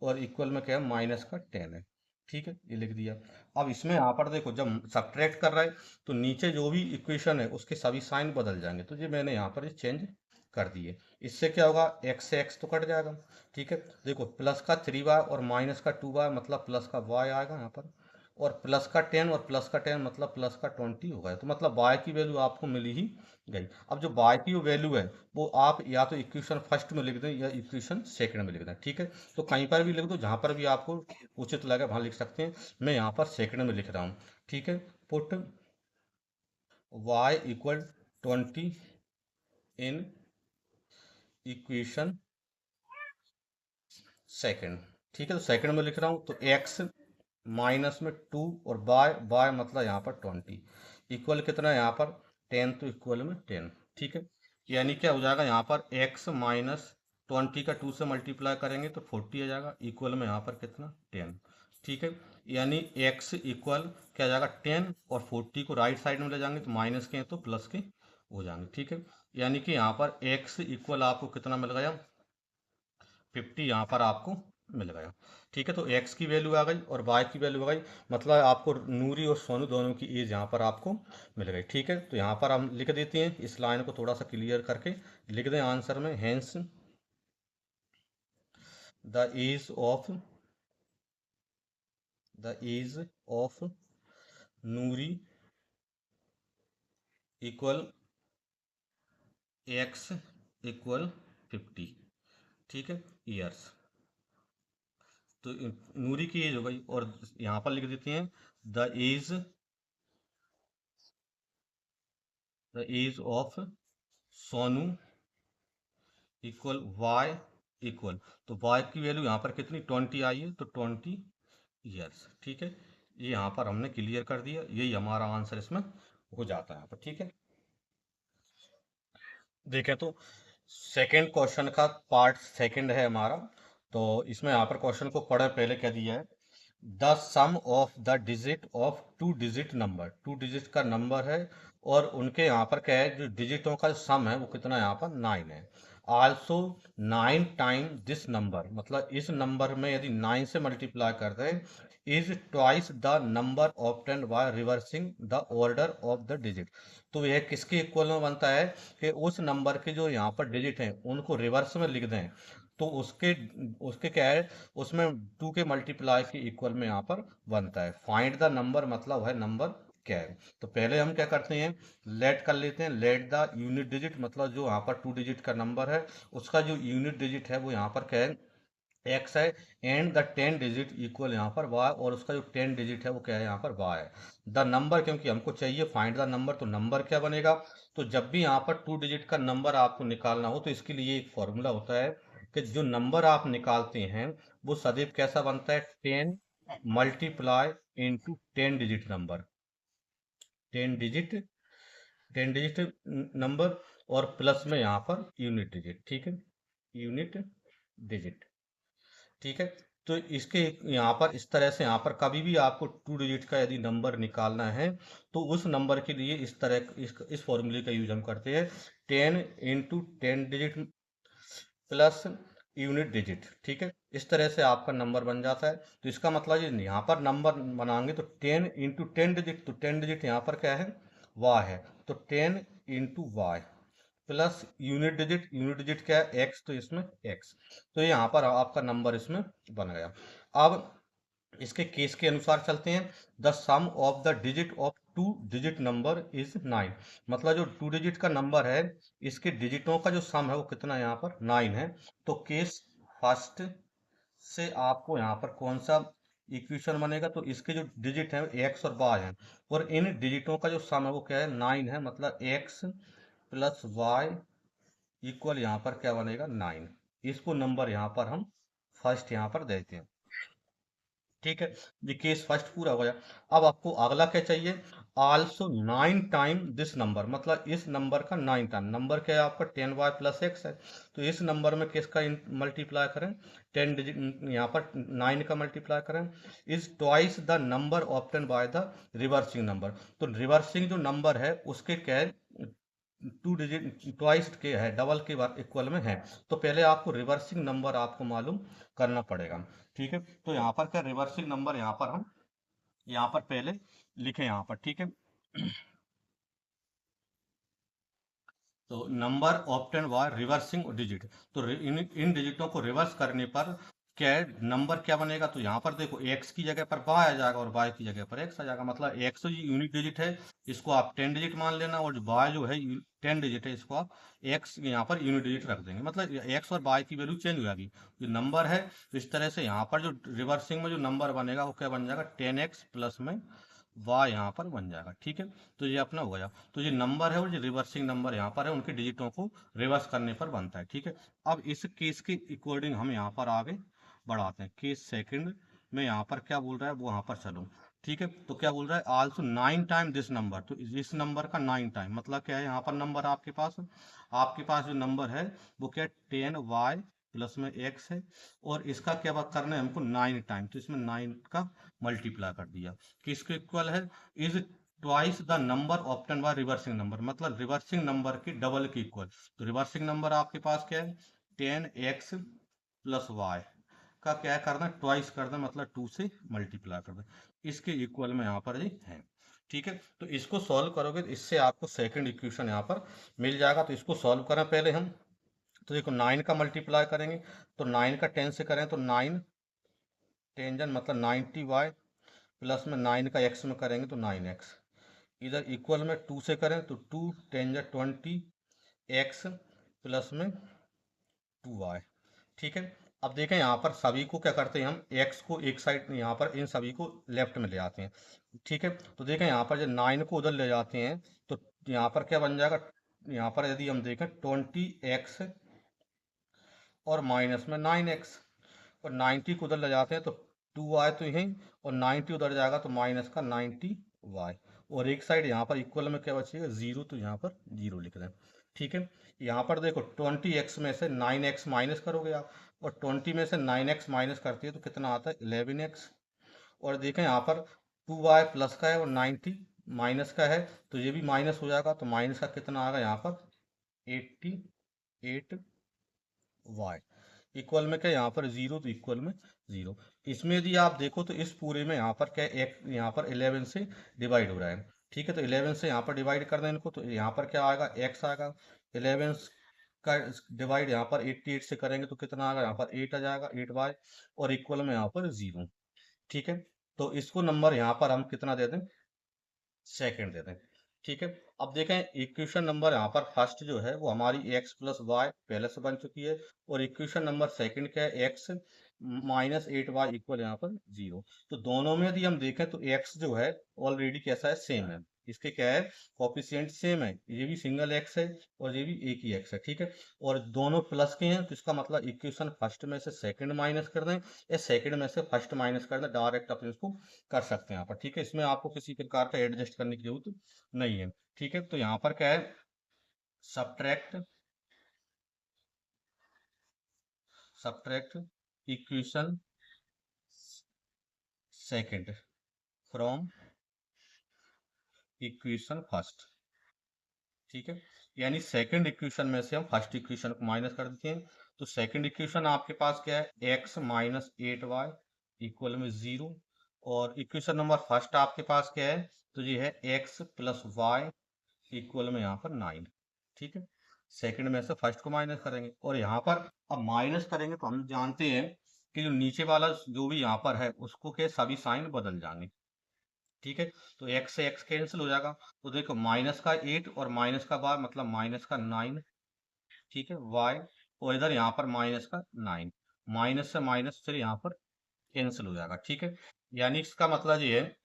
और इक्वल में क्या है, माइनस का 10 है। ठीक है, ये लिख दिया। अब इसमें यहाँ पर देखो जब सब्ट्रैक्ट कर रहा है तो नीचे जो भी इक्वेशन है उसके सभी साइन बदल जाएंगे, तो ये मैंने यहाँ पर चेंज कर दिए। इससे क्या होगा, x से x तो कट जाएगा। ठीक है, देखो प्लस का 3y और माइनस का 2y मतलब प्लस का y आएगा यहाँ पर, और प्लस का 10 और प्लस का 10 मतलब प्लस का 20 हो गया, तो मतलब y की वैल्यू आपको मिली ही गई। अब जो y की वैल्यू है वो आप या तो इक्वेशन फर्स्ट में लिख दें या इक्वेशन सेकंड में लिख दें। ठीक है, तो कहीं पर भी लिख दो, जहां पर भी आपको उचित लगे वहां लिख सकते हैं। मैं यहाँ पर सेकंड में लिख रहा हूँ। ठीक है, put y equal 20 in equation second. ठीक है, तो सेकंड में लिख रहा हूँ, तो x माइनस में 2 और y मतलब यहाँ पर 20 इक्वल कितना है यहाँ पर 10, तो इक्वल में 10। ठीक है, यानी क्या हो जाएगा यहाँ पर x माइनस 20 का 2 से मल्टीप्लाई करेंगे तो 40 आ जाएगा, इक्वल में यहाँ पर कितना 10। ठीक है, यानी x इक्वल क्या आ जाएगा 10, और 40 को राइट साइड में ले जाएंगे तो माइनस के हैं तो प्लस के हो जाएंगे। ठीक है, यानी कि यहाँ पर x इक्वल आपको कितना मिल गया, 50 यहाँ पर आपको मिल गया। ठीक है, तो x की वैल्यू आ गई और y की वैल्यू आ गई, मतलब आपको नूरी और सोनू दोनों की एज यहाँ पर आपको मिल गई। ठीक है, तो यहाँ पर हम लिख देते हैं, इस लाइन को थोड़ा सा क्लियर करके लिख दें आंसर में, hence the age of Noori equal x equal 50। ठीक है, ईयर्स, तो नूरी की एज हो गई, और यहाँ पर लिख देते हैं the age of Sonu equal y equal, तो y की वैल्यू यहाँ पर कितनी 20 आई है, तो 20 ईयर्स। ठीक है, ये यहाँ पर हमने क्लियर कर दिया, यही हमारा आंसर इसमें हो जाता है यहाँ पर। ठीक है, देखें तो सेकंड क्वेश्चन का पार्ट सेकंड है हमारा, तो इसमें यहाँ पर क्वेश्चन को पढ़े पहले क्या दिया है, the sum of the digit of two digit number, two digit का नंबर है और उनके यहाँ पर क्या है, जो डिजिटों का सम है वो कितना यहाँ पर 9 है। आल्सो 9 टाइम दिस नंबर, मतलब इस नंबर में यदि 9 से मल्टीप्लाई करते हैं, is twice the number obtained by reversing the order of the digit. तो यह किसके इक्वल में बनता है कि उस नंबर के जो यहाँ पर डिजिट हैं उनको रिवर्स में लिख दें, तो उसके उसके क्या है, उसमें 2 के मल्टीप्लाई के इक्वल में यहाँ पर बनता है। फाइंड द नंबर मतलब है नंबर क्या है। तो पहले हम क्या करते हैं, लेट कर लेते हैं, लेट द यूनिट डिजिट, मतलब जो यहाँ पर 2 डिजिट का नंबर है उसका जो यूनिट डिजिट है वो यहाँ पर क्या है, एक्स है, एंड द 10 डिजिट इक्वल यहाँ पर वाई, और उसका जो 10 डिजिट है वो क्या है यहाँ पर वाई है। द नंबर, क्योंकि हमको चाहिए फाइंड द नंबर, तो नंबर क्या बनेगा, तो जब भी यहाँ पर 2 डिजिट का नंबर आपको निकालना हो तो इसके लिए एक फॉर्मूला होता है कि जो नंबर आप निकालते हैं वो सदैव कैसा बनता है, 10 multiply into 10 digit number, 10 digit 10 digit number, और प्लस में यहाँ पर यूनिट डिजिट। ठीक है, यूनिट डिजिट। ठीक है, तो इसके यहाँ पर इस तरह से यहाँ पर कभी भी आपको 2 डिजिट का यदि नंबर निकालना है तो उस नंबर के लिए इस तरह इस फॉर्मूले का यूज हम करते हैं, 10 into 10 digit plus unit digit. ठीक है, इस तरह से आपका नंबर बन जाता है। तो इसका मतलब ये यहाँ पर नंबर बनाएंगे तो 10 इंटू 10 डिजिट, तो 10 डिजिट यहाँ पर क्या है, वाई है, तो 10 into y plus unit digit क्या है, एक्स, तो इसमें एक्स, तो ये यहाँ पर आपका नंबर इसमें बन गया। अब इसके केस के अनुसार चलते हैं, the sum of the digit of 2 digit number is 9, मतलब जो 2 डिजिट का नंबर है इसके डिजिटों का जो सम है वो कितना यहाँ पर 9 है। तो केस फर्स्ट से आपको यहाँ पर कौन सा इक्वेशन बनेगा, तो इसके जो डिजिट है एक्स और वाई है, और इन डिजिटों का जो सम है वो क्या है 9 है, मतलब एक्स प्लस वाई इक्वल यहाँ पर क्या बनेगा 9। इसको नंबर यहाँ पर हम फर्स्ट यहाँ पर देते हैं। ठीक है, ये केस फर्स्ट पूरा हो गया। अब आपको अगला क्या चाहिए, आल्सो 9 टाइम दिस नंबर, मतलब इस नंबर का 9 टाइम, नंबर क्या है आपका 10y प्लस एक्स है, तो इस नंबर में किसका मल्टीप्लाई करें, 10 डिजिट यहाँ पर 9 का मल्टीप्लाई करें, is twice the number obtain by the reversing number, तो रिवर्सिंग जो नंबर है उसके क्या है 2 डिजिट ट्वाइस के है, डबल के इक्वल में है। तो पहले आपको रिवर्सिंग नंबर आपको मालूम करना पड़ेगा। ठीक है, तो यहाँ पर क्या रिवर्सिंग नंबर यहाँ पर हम यहाँ पर पहले लिखे यहाँ पर। ठीक है, तो number obtain by reversing digit, तो इन डिजिटों को रिवर्स करने पर क्या है नंबर क्या बनेगा, तो यहाँ पर देखो x की जगह पर y आ जाएगा और y की जगह पर x आ जाएगा, मतलब x तो यूनिट डिजिट है इसको आप 10 डिजिट मान लेना, और y जो है 10 डिजिट है इसको आप x यहाँ पर यूनिट डिजिट रख देंगे, मतलब x और y की वैल्यू चेंज हो जाएगी, जो नंबर है तो इस तरह से यहाँ पर जो रिवर्सिंग में जो नंबर बनेगा वो क्या बन जाएगा 10x प्लस में वाह यहाँ पर बन जाएगा। ठीक है, तो ये अपना हो गया, तो ये नंबर है और ये रिवर्सिंग नंबर यहाँ पर है, उनके डिजिटों को रिवर्स करने पर बनता है। ठीक है, अब इस केस के अकॉर्डिंग हम यहाँ पर आगे बढ़ाते हैं, केस सेकंड में यहाँ पर क्या बोल रहा है वो यहाँ पर चलो। ठीक है, तो क्या बोल रहा है, आल्सो 9 टाइम दिस नंबर, तो इस नंबर का 9 टाइम, मतलब क्या है यहाँ पर नंबर आपके पास जो नंबर है वो क्या है 10y प्लस में x है, और इसका क्या बात करना है हमको 9 टाइम, तो इसमें 9 का मल्टीप्लाई कर दिया, किसके इक्वल है, is twice the number obtain by reversing number, मतलब रिवर्सिंग नंबर की डबल की इक्वल। तो रिवर्सिंग नंबर आपके पास क्या है, 10x प्लस वाई का क्या करना, ट्वाइस करना, मतलब 2 से मल्टीप्लाई करना, इसके इक्वल में यहाँ पर जी है। ठीक है, तो इसको सॉल्व करोगे तो इससे आपको सेकंड इक्वेशन यहाँ पर मिल जाएगा। तो इसको सॉल्व करें पहले हम, तो देखो 9 का मल्टीप्लाई करेंगे, तो 9 का 10 से करें तो 9 टेंजन मतलब 90y, प्लस में 9 का x में करेंगे तो 9x, इधर इक्वल में 2 से करें तो 2 टेंजन 20x प्लस में 2y। ठीक है, अब देखें यहाँ पर सभी को क्या करते हैं हम, x को एक साइड यहाँ पर इन सभी को लेफ्ट में ले आते हैं। ठीक है, तो देखें यहाँ पर जब 9 को उधर ले जाते हैं तो यहाँ पर क्या बन जाएगा, यहाँ पर यदि हम देखें 20x और माइनस में 9x, और 90 को उधर ले जाते हैं तो 2y तो यहीं, और 90 उधर जाएगा तो माइनस का 90y, और एक साइड यहाँ पर इक्वल में क्या बचेगा 0, तो यहाँ पर 0 लिख दें। ठीक है, यहाँ पर देखो 20x में से 9x माइनस करोगे आप, और 20 में से 9x माइनस करती है तो कितना आता है 11x, और देखें यहाँ पर 2y प्लस का है और 90 माइनस का है, तो ये भी माइनस हो जाएगा, तो माइनस का कितना आएगा यहाँ पर 88y, इक्वल में क्या यहाँ पर 0, तो इक्वल में 0। इसमें यदि आप देखो तो इस पूरे में यहाँ पर क्या एक यहाँ पर 11 से डिवाइड हो रहा है। ठीक है, तो 11 से यहाँ पर डिवाइड कर दें इनको, तो यहाँ पर क्या आएगा x आएगा, 11 का डिवाइड यहाँ पर 88 से करेंगे तो कितना आएगा, यहाँ पर 8 आ जाएगा, 8y, और इक्वल में यहाँ पर 0। ठीक है, तो इसको नंबर यहाँ पर हम कितना दे दें, सेकंड दे दें। ठीक है, अब देखें इक्वेशन नंबर यहाँ पर फर्स्ट जो है वो हमारी x प्लस वाई पहले से बन चुकी है, और इक्वेशन नंबर सेकंड क्या है, x माइनस 8y इक्वल यहाँ पर 0। तो दोनों में यदि हम देखें तो x जो है ऑलरेडी कैसा है, सेम है, इसके क्या है कोफिशिएंट सेम है, ये भी सिंगल x है और ये भी एक ही x है। ठीक है, और दोनों प्लस के हैं, तो इसका मतलब इक्वेशन फर्स्ट में से सेकंड माइनस कर दें या सेकंड में से फर्स्ट माइनस कर दें, डायरेक्ट अपन इसको कर सकते हैं यहाँ पर। ठीक है, इसमें आपको किसी प्रकार का एडजस्ट करने की जरूरत नहीं है। ठीक है, तो यहाँ पर क्या है, subtract subtract equation second from equation first. ठीक है, यानी सेकंड इक्वेशन में से हम फर्स्ट इक्वेशन को माइनस कर देते हैं। तो सेकंड इक्वेशन आपके पास क्या है, x माइनस 8y इक्वल में 0, और इक्वेशन नंबर फर्स्ट आपके पास क्या है, तो ये है x प्लस वाई इक्वल में यहाँ पर 9। ठीक है, सेकंड में से फर्स्ट को माइनस करेंगे, और यहाँ पर अब माइनस करेंगे तो हम जानते हैं कि जो नीचे वाला जो भी यहाँ पर है उसको के सभी साइन बदल जाएंगे। ठीक है, तो x से x कैंसिल हो जाएगा, तो देखो माइनस का 8 और माइनस का बार मतलब माइनस का 9। ठीक है, y, और इधर यहाँ पर माइनस का 9, माइनस से माइनस फिर यहाँ पर कैंसिल हो जाएगा। ठीक है, यानी इसका मतलब ये है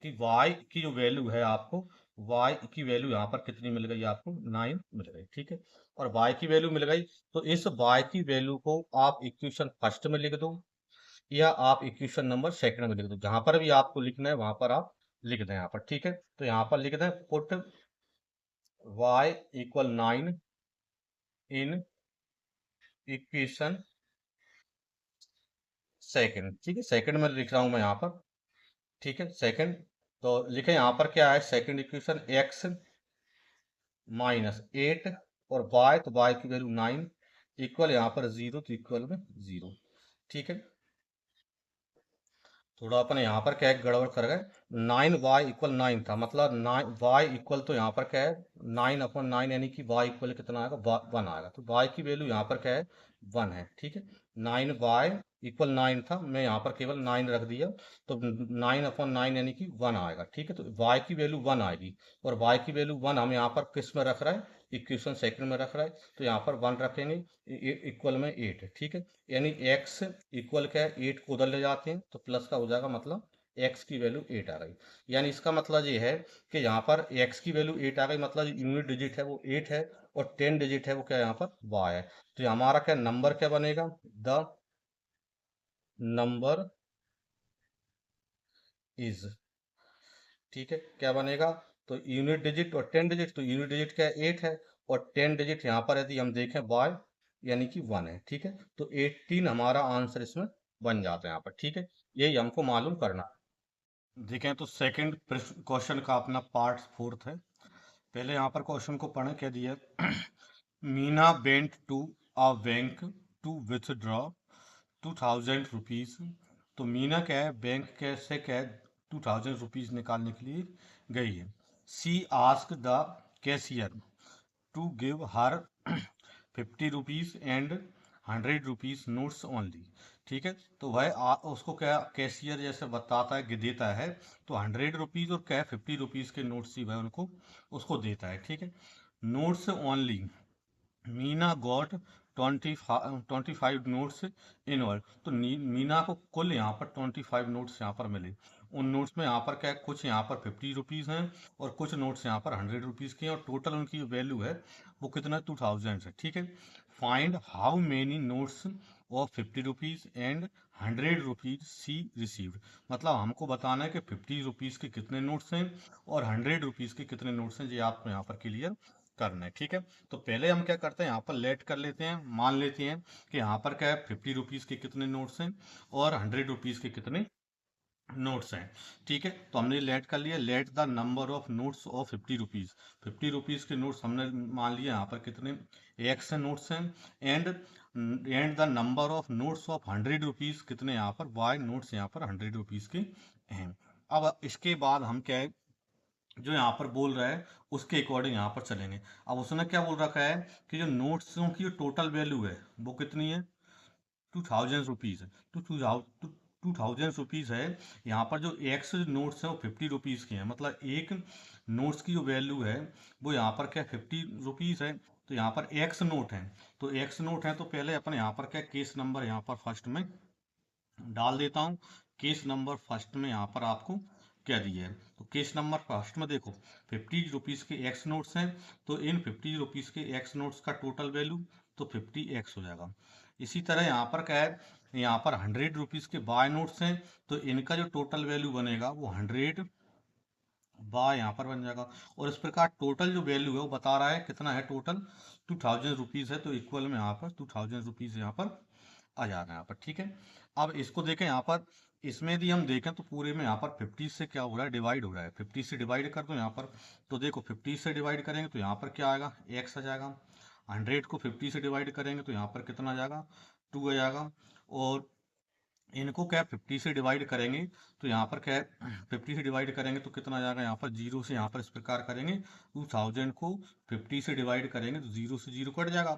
कि y की जो वैल्यू है आपको, y की वैल्यू यहाँ पर कितनी मिल गई आपको, 9 मिल गई। ठीक है, और y की वैल्यू मिल गई, तो इस y की वैल्यू को आप इक्वेशन फर्स्ट में लिख दो या आप इक्वेशन नंबर सेकंड में लिख दो, जहां पर भी आपको लिखना है वहां पर आप लिख दें यहाँ पर। ठीक है, तो यहाँ पर लिख दें put y equal 9 in equation second. ठीक है, सेकंड में लिख रहा हूं मैं यहाँ पर। ठीक है, सेकंड, तो लिखे यहाँ पर क्या है, सेकंड इक्वेशन x माइनस 8 और y, तो y की वैल्यू 9 इक्वल यहाँ पर 0, तो इक्वल में 0। ठीक है, थोड़ा अपन यहाँ पर क्या है गड़बड़ कर गए, 9y इक्वल 9 था, मतलब 9y इक्वल तो यहाँ पर क्या है 9/9, यानी कि y इक्वल कितना आएगा 1 आएगा, तो y की वैल्यू यहाँ पर क्या है 1 है। ठीक है, 9y इक्वल 9 था, मैं यहाँ पर केवल 9 रख दिया, तो 9/9 यानी कि 1 आएगा। ठीक है, तो y की वैल्यू 1 आएगी, और y की वैल्यू 1 हम यहाँ पर किस में रख रहा है, इक्वेशन सेकंड में रख रहा है, तो यहाँ पर 1 रखेंगे, इक्वल में 8 है। ठीक है, यानी x इक्वल क्या है 8 को उधर ले जाते हैं तो प्लस का हो जाएगा, मतलब x की वैल्यू 8 आ गई। यानी इसका मतलब ये है कि यहाँ पर x की वैल्यू 8 आ गई, मतलब यूनिट डिजिट है वो 8 है, और 10 डिजिट है वो क्या यहाँ पर y है। तो ये हमारा क्या नंबर क्या बनेगा, द नंबर इज। ठीक है, क्या बनेगा, तो यूनिट डिजिट और 10 डिजिट, तो यूनिट डिजिट क्या है 8 है, और 10 डिजिट यहाँ पर यदि हम देखें y यानी कि 1 है। ठीक है, तो 18 हमारा आंसर इसमें बन जाता है यहाँ पर। ठीक है, यही हमको मालूम करना है। देखें तो सेकंड क्वेश्चन का अपना पार्ट 4 है। पहले यहाँ पर क्वेश्चन को पढ़ें, क्या दिया है। Meena went to a bank to withdraw 2000 rupees. तो मीना क्या है, बैंक कैसे क्या है 2000 रुपीज निकालने के लिए गई है। She ask the cashier to give her 50 rupees and 100 rupees notes only. ठीक है, तो वह उसको क्या कैशियर जैसे बताता है कि देता है, तो 100 रुपीज और क्या 50 रुपीज के नोट्स ही वह उनको उसको देता है। ठीक है, notes only Meena got 25 notes in all. तो मीना को कुल यहाँ पर 25 नोट्स यहाँ पर मिले। उन नोट्स में यहाँ पर क्या है, कुछ यहाँ पर 50 रुपीज हैं और कुछ नोट्स यहाँ पर 100 रुपीज के हैं, और टोटल उनकी वैल्यू है वो कितना 2000 है। ठीक है, find how many notes of 50 rupees and 100 rupees she received. मतलब हमको बताना है कि 50 रुपीज के कितने नोट्स हैं और 100 रुपीज के कितने नोट्स हैं, ये आपको यहाँ पर क्लियर करना है। ठीक है, तो पहले हम क्या करते हैं, यहाँ पर लेट कर लेते हैं, मान लेते हैं कि यहाँ पर क्या है 50 रुपीज के कितने नोट्स हैं और 100 रुपीज के कितने नोट्स हैं। ठीक है, तो हमने लेट कर लिया। Let the number of notes of 50 rupees. 50 rupees के नोट्स हमने मान लिया यहाँ पर कितने एक्स नोट्स हैं, and the number of notes of 100 rupees कितने यहाँ पर वाई नोट्स यहाँ पर 100 रुपीज के हैं। अब इसके बाद हम क्या है जो यहाँ पर बोल रहा है उसके अकॉर्डिंग यहाँ पर चलेंगे। अब उसने क्या बोल रखा है कि जो नोट्सों की जो टोटल वैल्यू है वो कितनी है 2000 रुपीज है। तो 2000 रुपीज है। यहाँ पर जो एक्स नोट्स है वो 50 रुपीज के हैं, मतलब एक नोट्स की जो वैल्यू है वो यहाँ पर क्या 50 रुपीज है। तो यहाँ पर एक्स नोट है, तो एक्स नोट है तो पहले अपन यहाँ पर क्या केस नंबर यहाँ पर फर्स्ट में डाल देता हूँ। केस नंबर फर्स्ट में यहाँ पर आपको क्या दिया है, तो केस नंबर फर्स्ट में देखो 50 रुपीज के एक्स नोट्स हैं, तो इन 50 रुपीज के एक्स नोट्स का टोटल वैल्यू तो 50x हो जाएगा। इसी तरह यहाँ पर क्या है, यहाँ पर 100 रुपीज के बाय नोट्स हैं, तो इनका जो टोटल वैल्यू बनेगा वो 100 बाय यहाँ पर बन जाएगा। और इस प्रकार टोटल जो वैल्यू है वो बता रहा है कितना है, टोटल 2000 रुपीज है, तो इक्वल में यहाँ पर 2000 रुपीज यहाँ पर आ जाना है यहाँ पर। ठीक है, अब इसको देखें यहाँ पर, इसमें यदि हम देखें तो पूरे में यहाँ पर 50 से क्या हो रहा है डिवाइड हो रहा है। 50 से डिवाइड कर दो यहाँ पर, तो देखो 50 से डिवाइड करेंगे तो यहाँ पर क्या आएगा एक्स आ जाएगा। 100 को 50 से डिवाइड करेंगे तो यहाँ पर कितना आ जाएगा 2 आ जाएगा। और इनको क्या 50 से डिवाइड करेंगे तो यहाँ पर क्या है 50 से डिवाइड करेंगे तो कितना आ जाएगा, यहाँ पर जीरो से यहाँ पर इस प्रकार करेंगे 2000 को 50 से डिवाइड करेंगे तो जीरो से जीरो कट जाएगा,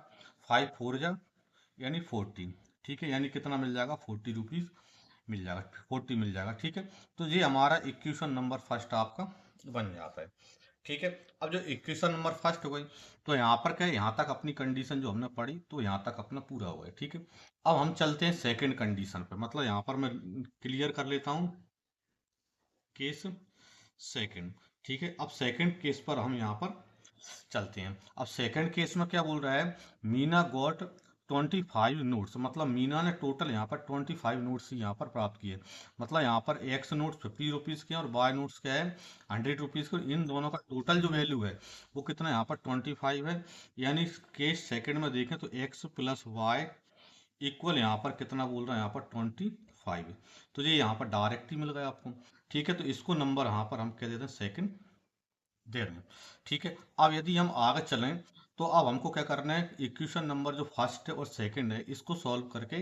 5 4 जा यानी 40। ठीक है, यानी कितना मिल जाएगा 40 रुपीज मिल जाएगा, 40 मिल जाएगा। ठीक है, तो ये हमारा इक्वेशन नंबर फर्स्ट आपका बन जाता है। ठीक है, अब जो इक्वेशन नंबर फर्स्ट हो गई तो यहाँ पर क्या है, यहाँ तक अपनी कंडीशन जो हमने पढ़ी तो यहाँ तक अपना पूरा हो गया। ठीक है, अब हम चलते हैं सेकंड कंडीशन पे, मतलब यहाँ पर मैं क्लियर कर लेता हूँ केस सेकंड। ठीक है, अब सेकंड केस पर हम यहाँ पर चलते हैं। अब सेकंड केस में क्या बोल रहा है, मीना गॉट 25 नोट्स, मतलब मीना ने टोटल यहाँ पर 25 नोट्स यहाँ पर प्राप्त किए। मतलब यहाँ पर एक्स नोट्स 50 रुपीज के हैं और वाई नोट्स क्या है 100 रुपीज के। इन दोनों का टोटल जो वैल्यू है वो कितना यहाँ पर 25 है। यानी केस सेकंड में देखें तो एक्स प्लस वाई इक्वल यहाँ पर कितना बोल रहा है यहाँ पर 25। तो ये यहाँ पर डायरेक्ट ही मिल गया आपको। ठीक है, तो इसको नंबर यहाँ पर हम कह देते हैं सेकंड दे रहे हैं। ठीक है, अब यदि हम आगे चलें तो अब हमको क्या करना है, इक्वेशन नंबर जो फर्स्ट है और सेकंड है इसको सॉल्व करके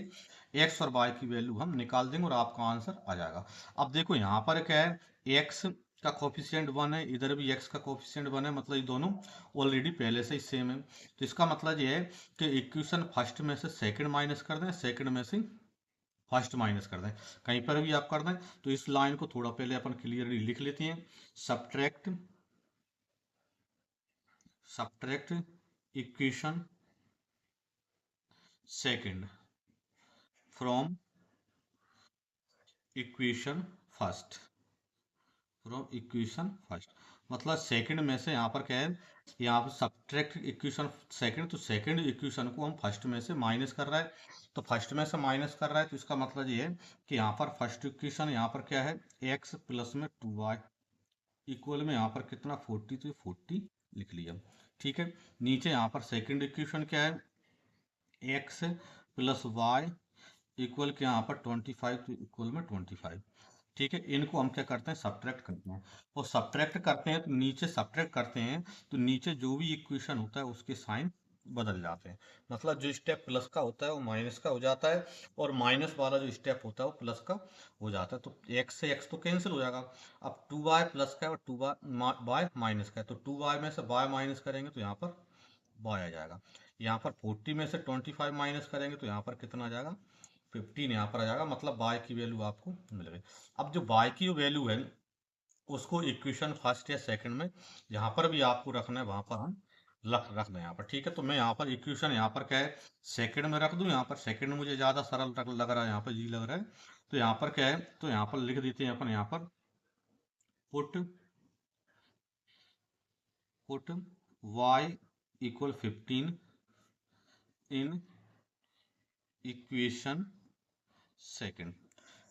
एक्स और वाई की वैल्यू हम निकाल देंगे और आपका आंसर आ जाएगा। अब देखो यहाँ पर क्या है, एक्स का कोफिशिएंट 1 है, इधर भी एक्स का कोफिशिएंट 1 है, मतलब ये दोनों ऑलरेडी पहले से ही सेम है। तो इसका मतलब ये है कि इक्वेशन फर्स्ट में से सेकंड माइनस कर दें, सेकंड में से फर्स्ट माइनस कर दें, कहीं पर भी आप कर दें। तो इस लाइन को थोड़ा पहले अपन क्लियरली लिख लेते हैं, subtract subtract equation second from equation first, from equation first. मतलब सेकंड में से यहाँ पर क्या है, यहाँ पर सब्ट्रैक्ट इक्वेशन सेकंड, तो सेकंड इक्वेशन को हम फर्स्ट में से माइनस कर रहा है। तो फर्स्ट में से माइनस कर रहा है तो इसका मतलब ये है कि यहाँ पर फर्स्ट इक्वेशन यहाँ पर क्या है एक्स प्लस में 2y इक्वल में यहाँ पर कितना 40, तो 40 लिख लिया। ठीक है, नीचे यहाँ पर सेकंड इक्वेशन क्या है x प्लस वाई इक्वल के यहाँ पर 25, तो इक्वल में 25। ठीक है, इनको हम क्या करते हैं, सब्ट्रैक्ट करते हैं। और सब्ट्रैक्ट करते हैं तो नीचे सब्ट्रैक्ट करते हैं तो नीचे जो भी इक्वेशन होता है उसके साइन बदल जाते हैं। मतलब जो स्टेप प्लस का होता है वो माइनस का हो जाता है, और माइनस वाला जो स्टेप होता है वो प्लस का हो जाता है। तो एक्स से एक्स तो कैंसिल हो जाएगा। अब 2y प्लस का है और 2y माइनस का है, तो 2y में से y माइनस करेंगे तो यहाँ पर y आ जाएगा। यहाँ पर 40 में से 25 माइनस करेंगे तो यहाँ पर कितना आ जाएगा, 15 यहाँ पर आ जाएगा। मतलब y की वैल्यू आपको मिल गई। अब जो y की वैल्यू है उसको इक्वेशन फर्स्ट या सेकंड में जहां पर भी आपको रखना है वहां पर हम रख दें यहाँ पर। ठीक है, तो मैं यहाँ पर इक्वेशन यहाँ पर क्या है, सेकंड में रख दूं। यहाँ पर सेकंड मुझे ज्यादा सरल लग रहा है, यहाँ पर जी लग रहा है। तो यहाँ पर क्या है, तो यहाँ पर लिख देते हैं अपन, यहाँ पर put y equal 15 in equation second.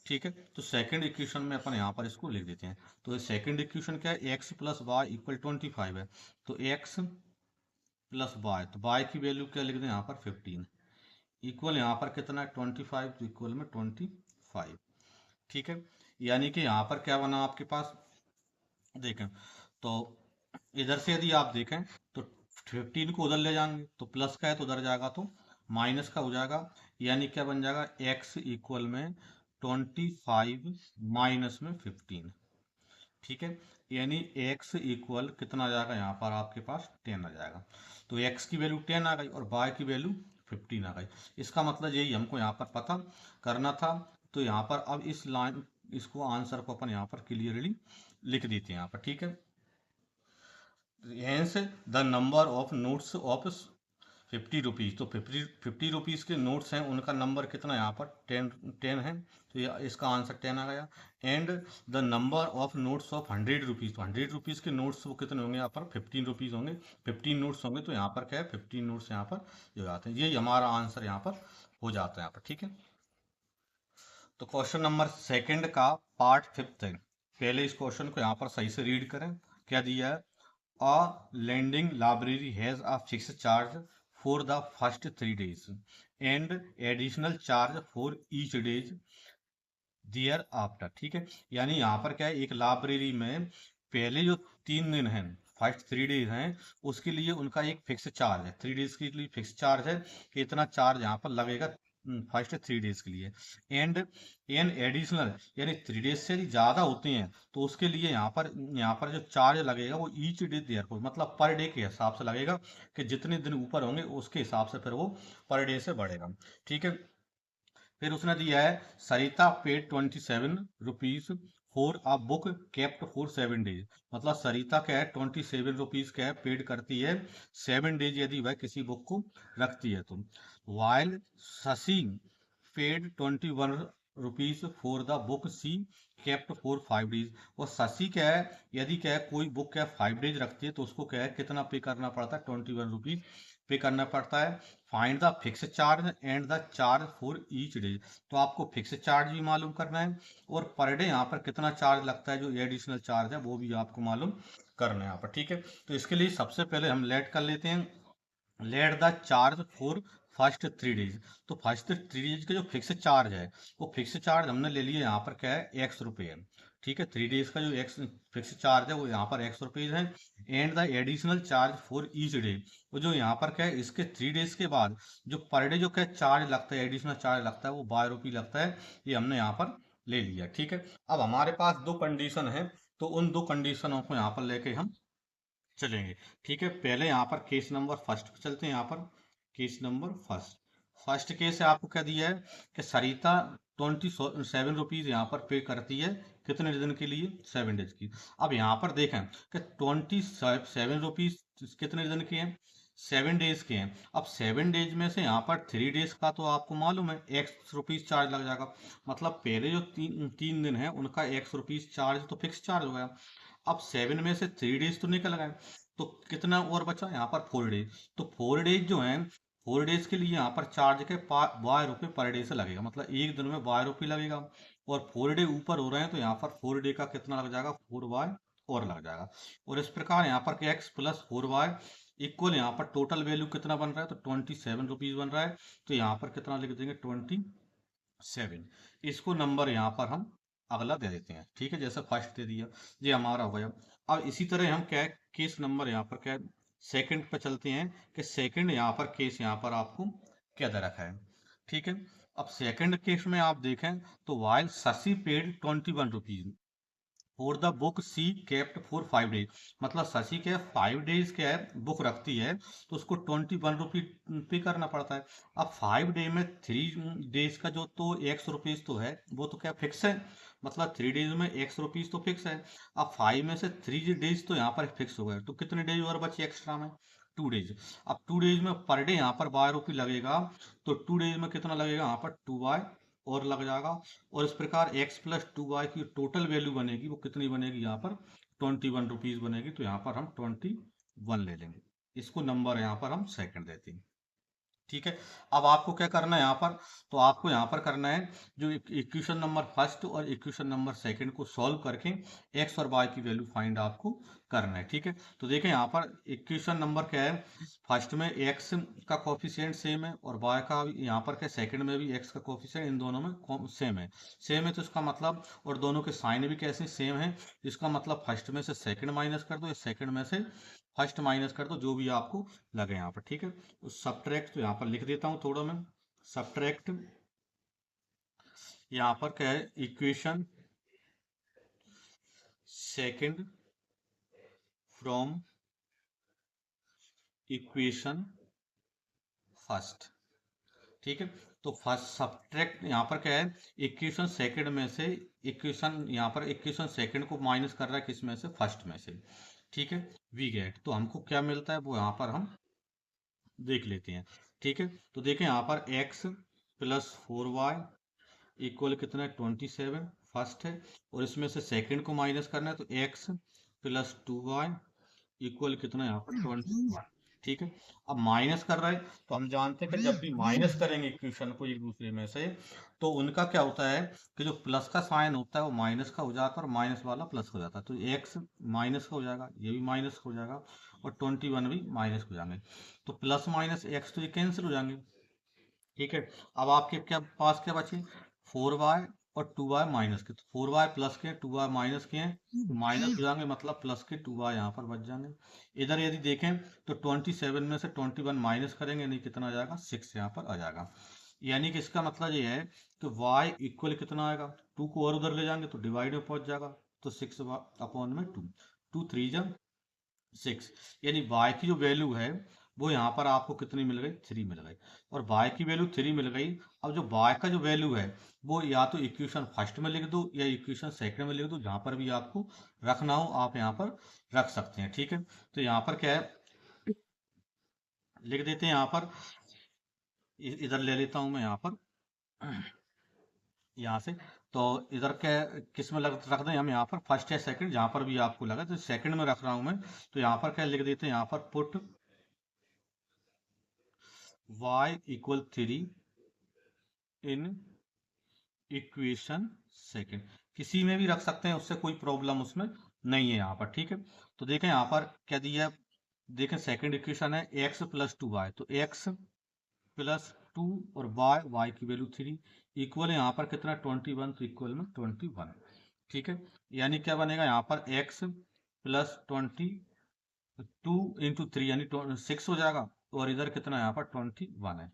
ठीक है, तो सेकंड इक्वेशन में अपन यहाँ पर इसको लिख देते हैं। तो सेकंड इक्वेशन क्या है, x प्लस वाई इक्वल 25 है। तो x प्लस वाई, तो y की वैल्यू क्या लिख दें यहाँ पर 15, इक्वल यहाँ पर कितना है 25, तो इक्वल में 25। ठीक है, यानी कि यहाँ पर क्या बना आपके पास, देखें तो इधर से यदि आप देखें तो 15 को उधर ले जाएंगे तो प्लस का है तो उधर जाएगा तो माइनस का हो जाएगा। यानी क्या बन जाएगा, x इक्वल में 25 माइनस में 15। ठीक है, यानी x इक्वल कितना आ जाएगा, यहाँ पर आपके पास 10 आ जाएगा। तो x की वैल्यू 10 आ गई और y की वैल्यू 15 आ गई। इसका मतलब यही हमको यहाँ पर पता करना था। तो यहाँ पर अब इस लाइन, इसको आंसर को अपन यहाँ पर क्लियरली लिख देते हैं यहाँ पर। ठीक है, hence the number of notes of 50 rupees, तो 50 रुपीज़ के नोट्स हैं उनका नंबर कितना यहाँ पर 10 है, तो इसका आंसर 10 आ गया। And the number of notes of 100 rupees, तो 100 रुपीज़ के नोट्स वो कितने होंगे यहाँ पर 15 रुपीज़ होंगे, 15 नोट्स होंगे। तो यहाँ पर क्या है, 15 नोट्स यहाँ पर हो जाते हैं। यही हमारा आंसर यहाँ पर हो जाता है यहाँ पर। ठीक है, तो क्वेश्चन नंबर सेकंड का पार्ट 5 है। पहले इस क्वेश्चन को यहाँ पर सही से रीड करें। क्या दिया है, A lending library has a fixed charge for the first 3 days and additional charge for each days thereafter। ठीक है, यानी यहाँ पर क्या है, एक लाइब्रेरी में पहले जो 3 दिन हैं, फर्स्ट 3 डेज हैं, उसके लिए उनका एक फिक्स चार्ज है। 3 डेज के लिए फिक्स चार्ज है कि इतना चार्ज यहाँ पर लगेगा फर्स्ट 3 डेज के लिए। एंड एन एडिशनल, यानी 3 डेज से यदि ज्यादा होते हैं तो उसके लिए यहाँ पर जो चार्ज लगेगा वो ईच डे देयर पर, मतलब पर डे के हिसाब से लगेगा कि जितने दिन ऊपर होंगे उसके हिसाब से फिर वो पर डे से बढ़ेगा। ठीक है, फिर उसने दिया है Sarita paid 27 rupees for a book kept for 7 days. मतलब सरिता क्या है 27 रुपीज क्या है पेड करती है 7 डेज यदि वह किसी बुक को रखती है तो। While Shashi paid 21 rupees for the book she kept for 5 days. और शशि क्या है, यदि क्या है कोई बुक क्या 5 डेज रखती है तो उसको क्या है कितना पे करना पड़ता है, 21 रुपीज पे करना पड़ता है। Find the fix charge and the charge for each day, तो आपको फिक्स चार्ज भी मालूम करना है और पर डे यहाँ पर कितना चार्ज लगता है, जो एडिशनल चार्ज है वो भी आपको मालूम करना है यहाँ पर। ठीक है, तो इसके लिए सबसे पहले हम लेट कर लेते हैं, let the charge for first 3 days. तो फर्स्ट 3 डेज का जो फिक्स चार्ज है वो फिक्स चार्ज हमने ले लिया यहाँ पर क्या है ₹X है। ठीक है, 3 डेज का जो एक्स फिक्स चार्ज है वो यहाँ पर ₹X है। And the additional charge for each day, वो जो यहाँ पर क्या है इसके 3 डेज के बाद जो पर डे जो क्या चार्ज लगता है, एडिशनल चार्ज लगता है वो ₹12 लगता है। ये हमने यहाँ पर ले लिया। ठीक है, अब हमारे पास दो कंडीशन है, तो उन दो कंडीशनों को यहाँ पर लेके हम चलेंगे। ठीक है, पहले यहाँ पर केस नंबर फर्स्ट पे चलते हैं। यहाँ पर केस नंबर फर्स्ट केस है, आपको क्या दिया है कि सरिता 27 रुपीज यहाँ पर पे करती है कितने दिन के लिए, 7 डेज की। अब यहाँ पर देखें कि 27 रुपीज कितने दिन के हैं, 7 डेज के हैं। अब 7 डेज में से यहाँ पर 3 डेज का तो आपको मालूम है ₹X चार्ज लग जाएगा। मतलब पहले जो तीन दिन है उनका ₹X चार्ज तो फिक्स चार्ज हो गया। अब 7 में से 3 डेज तो निकल गए, तो कितना और बचा यहाँ पर 4 डेज। तो 4 डेज जो है 4 डेज के लिए यहाँ पर चार्ज के ₹Y पर डे से लगेगा, मतलब एक दिन में ₹Y लगेगा। और 4 डे ऊपर हो रहे हैं तो यहाँ पर 4 डे का कितना लग जाएगा, 4Y और लग जाएगा। और इस प्रकार यहाँ पर x प्लस 4Y इक्वल यहाँ पर टोटल वैल्यू कितना बन रहा है, तो 27 रुपीज बन रहा है। तो यहाँ पर कितना लिख देंगे 27। इसको नंबर यहाँ पर हम अगला दे देते हैं, ठीक है, जैसे फर्स्ट दे दिया, ये हमारा हो गया। अब इसी तरह हम क्या है, केस नंबर यहाँ पर क्या है, सेकंड पे चलते हैं कि सेकंड यहाँ पर केस यहाँ पर आपको क्या दे रखा है, ठीक है। अब सेकंड केस में आप देखें तो while Shashi paid 21 rupees for the book she kept for 5 days, मतलब शशि के 5 डेज क्या है बुक रखती है, तो उसको 21 रुपी पे करना पड़ता है। अब 5 डे में 3 डेज का जो तो ₹100 तो है, वो तो क्या फिक्स है, मतलब 3 डेज में ₹100 तो फिक्स है। अब 5 में से 3 डेज तो यहाँ पर फिक्स हो गए, तो कितने डेज और बचे एक्स्ट्रा में, 2 डेज। अब 2 डेज में पर डे यहाँ पर ₹12 लगेगा, तो 2 डेज में कितना लगेगा यहाँ पर 2 बाय और लग जाएगा। और इस प्रकार x+2y की टोटल वैल्यू बनेगी, वो कितनी बनेगी यहाँ पर 21 रुपीज बनेगी, तो यहाँ पर हम 21 ले लेंगे, इसको नंबर यहाँ पर हम सेकंड देते हैं, ठीक है। अब आपको क्या करना है यहाँ पर, तो आपको यहाँ पर करना है जो इक्वेशन नंबर फर्स्ट और इक्वेशन नंबर सेकंड को सॉल्व करके एक्स और वाई की वैल्यू फाइंड आपको करना है, ठीक है। तो देखें यहाँ पर इक्वेशन नंबर क्या है, फर्स्ट में एक्स का कोफिशिएंट सेम है और वाई का यहाँ पर क्या सेकंड में भी एक्स का कोफिशिएंट इन दोनों में सेम है, तो इसका मतलब, और दोनों के साइन भी कैसे सेम है, इसका मतलब फर्स्ट में से सेकंड माइनस कर दो या सेकंड में से फर्स्ट माइनस कर दो, जो भी आपको लगे यहाँ पर, ठीक है। तो सब्ट्रैक्ट तो यहाँ पर लिख देता हूँ थोड़ा मैं, सब्ट्रैक्ट यहाँ पर क्या है, equation second from equation first, ठीक है। तो फर्स्ट सब्ट्रैक्ट यहाँ पर क्या है, इक्वेशन सेकंड में से इक्वेशन, यहाँ पर इक्वेशन सेकंड को माइनस कर रहा है किस में से, फर्स्ट में से, ठीक है। वी गेट, तो हमको क्या मिलता है वो यहाँ पर हम देख लेते हैं, ठीक है। तो देखें यहाँ पर x+4y इक्वल कितना है 27 फर्स्ट है, और इसमें से सेकंड को माइनस करना है, तो x+2y इक्वल कितना है यहाँ पर 21, ठीक है। अब माइनस कर रहा है, तो हम जानते हैं कि जब भी माइनस करेंगे इक्वेशन को एक दूसरे में से, तो उनका क्या होता है कि जो प्लस का साइन होता है वो माइनस का हो जाता है और माइनस वाला प्लस हो जाता है, तो x माइनस का हो जाएगा, ये भी माइनस हो जाएगा और 21 भी माइनस हो जाएंगे, तो प्लस माइनस x तो ये कैंसिल हो जाएंगे, ठीक है। अब आपके क्या पास क्या बचे, 4y और 2y माइनस के, तो 4y प्लस के 2y माइनस के हैं, माइनस हो जाएंगे, मतलब प्लस के 2y यहाँ पर बच जाएंगे। इधर यदि देखें तो 27 में से 21 माइनस करेंगे, नहीं कितना आ जाएगा 6 यहाँ पर आ जाएगा, यानी कि इसका मतलब ये है कि y इक्वल कितना आएगा, 2 को और उधर ले जाएंगे तो डिवाइड में पहुंच जाएगा, तो 6/2, 2 3 जा 6, यानी y की जो वैल्यू है वो यहाँ पर आपको कितनी मिल गई, 3 मिल गई, और y की वैल्यू 3 मिल गई। अब जो y का जो वैल्यू है वो या तो इक्वेशन फर्स्ट में लिख दो या इक्वेशन सेकंड में लिख दो, जहाँ पर भी आपको रखना हो आप यहाँ पर रख सकते हैं, ठीक है। तो यहाँ पर क्या है, लिख देते हैं यहाँ पर, इधर ले लेता हूँ मैं यहाँ पर यहाँ से, तो इधर क्या किस में रख दें हम, यहाँ पर फर्स्ट या सेकंड जहाँ पर भी आपको लगा, तो सेकंड में रख रहा हूँ मैं, तो यहाँ पर क्या लिख देते हैं, यहाँ पर put y equal 3 in equation second, किसी में भी रख सकते हैं, उससे कोई प्रॉब्लम उसमें नहीं है यहाँ पर, ठीक है। तो देखें यहाँ पर क्या दिया है, देखें सेकंड इक्वेशन है x+2y, तो x+2 और y की वैल्यू 3 इक्वल है यहाँ पर कितना 21, तो इक्वल में 21, ठीक है। यानी क्या बनेगा यहाँ पर x+22 × 3 यानी 6 हो जाएगा, और इधर कितना यहाँ पर 21 है,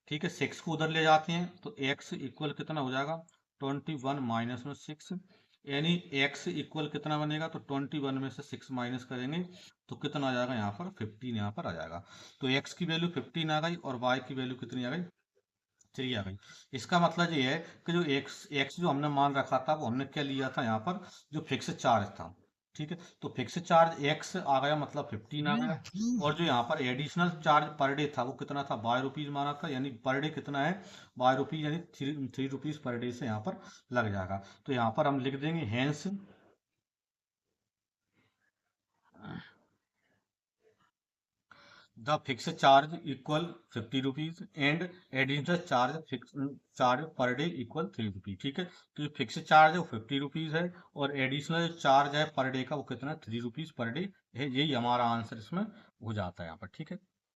ठीक है। 6 को उधर ले जाते हैं तो x इक्वल कितना हो जाएगा 21 माइनस में 6, यानी x इक्वल कितना बनेगा, तो 21 में से 6 माइनस करेंगे तो कितना आ जाएगा यहाँ पर 15 यहाँ पर आ जाएगा, तो x की वैल्यू 15 आ गई और y की वैल्यू कितनी आ गई 3 आ गई। इसका मतलब ये है कि जो x जो हमने मान रखा था वो हमने क्या लिया था यहाँ पर, जो फिक्स चार्ज था, ठीक है। तो फिक्स चार्ज x आ गया, मतलब 15 आ गया, और जो यहाँ पर एडिशनल चार्ज पर डे था वो कितना था, ₹12 माना था, यानी पर डे कितना है ₹12, यानी 3 रुपीज पर डे से यहाँ पर लग जाएगा। तो यहाँ पर हम लिख देंगे hence the fix charge equal 50 rupees and additional charge per day equal 3 rupees, ठीक है। तो जो फिक्स चार्ज है वो 50 रुपीज है और एडिशनल चार्ज है पर डे का वो कितना 3 रुपीज पर डे है, यही हमारा आंसर इसमें हो जाता है यहाँ पर, ठीक है।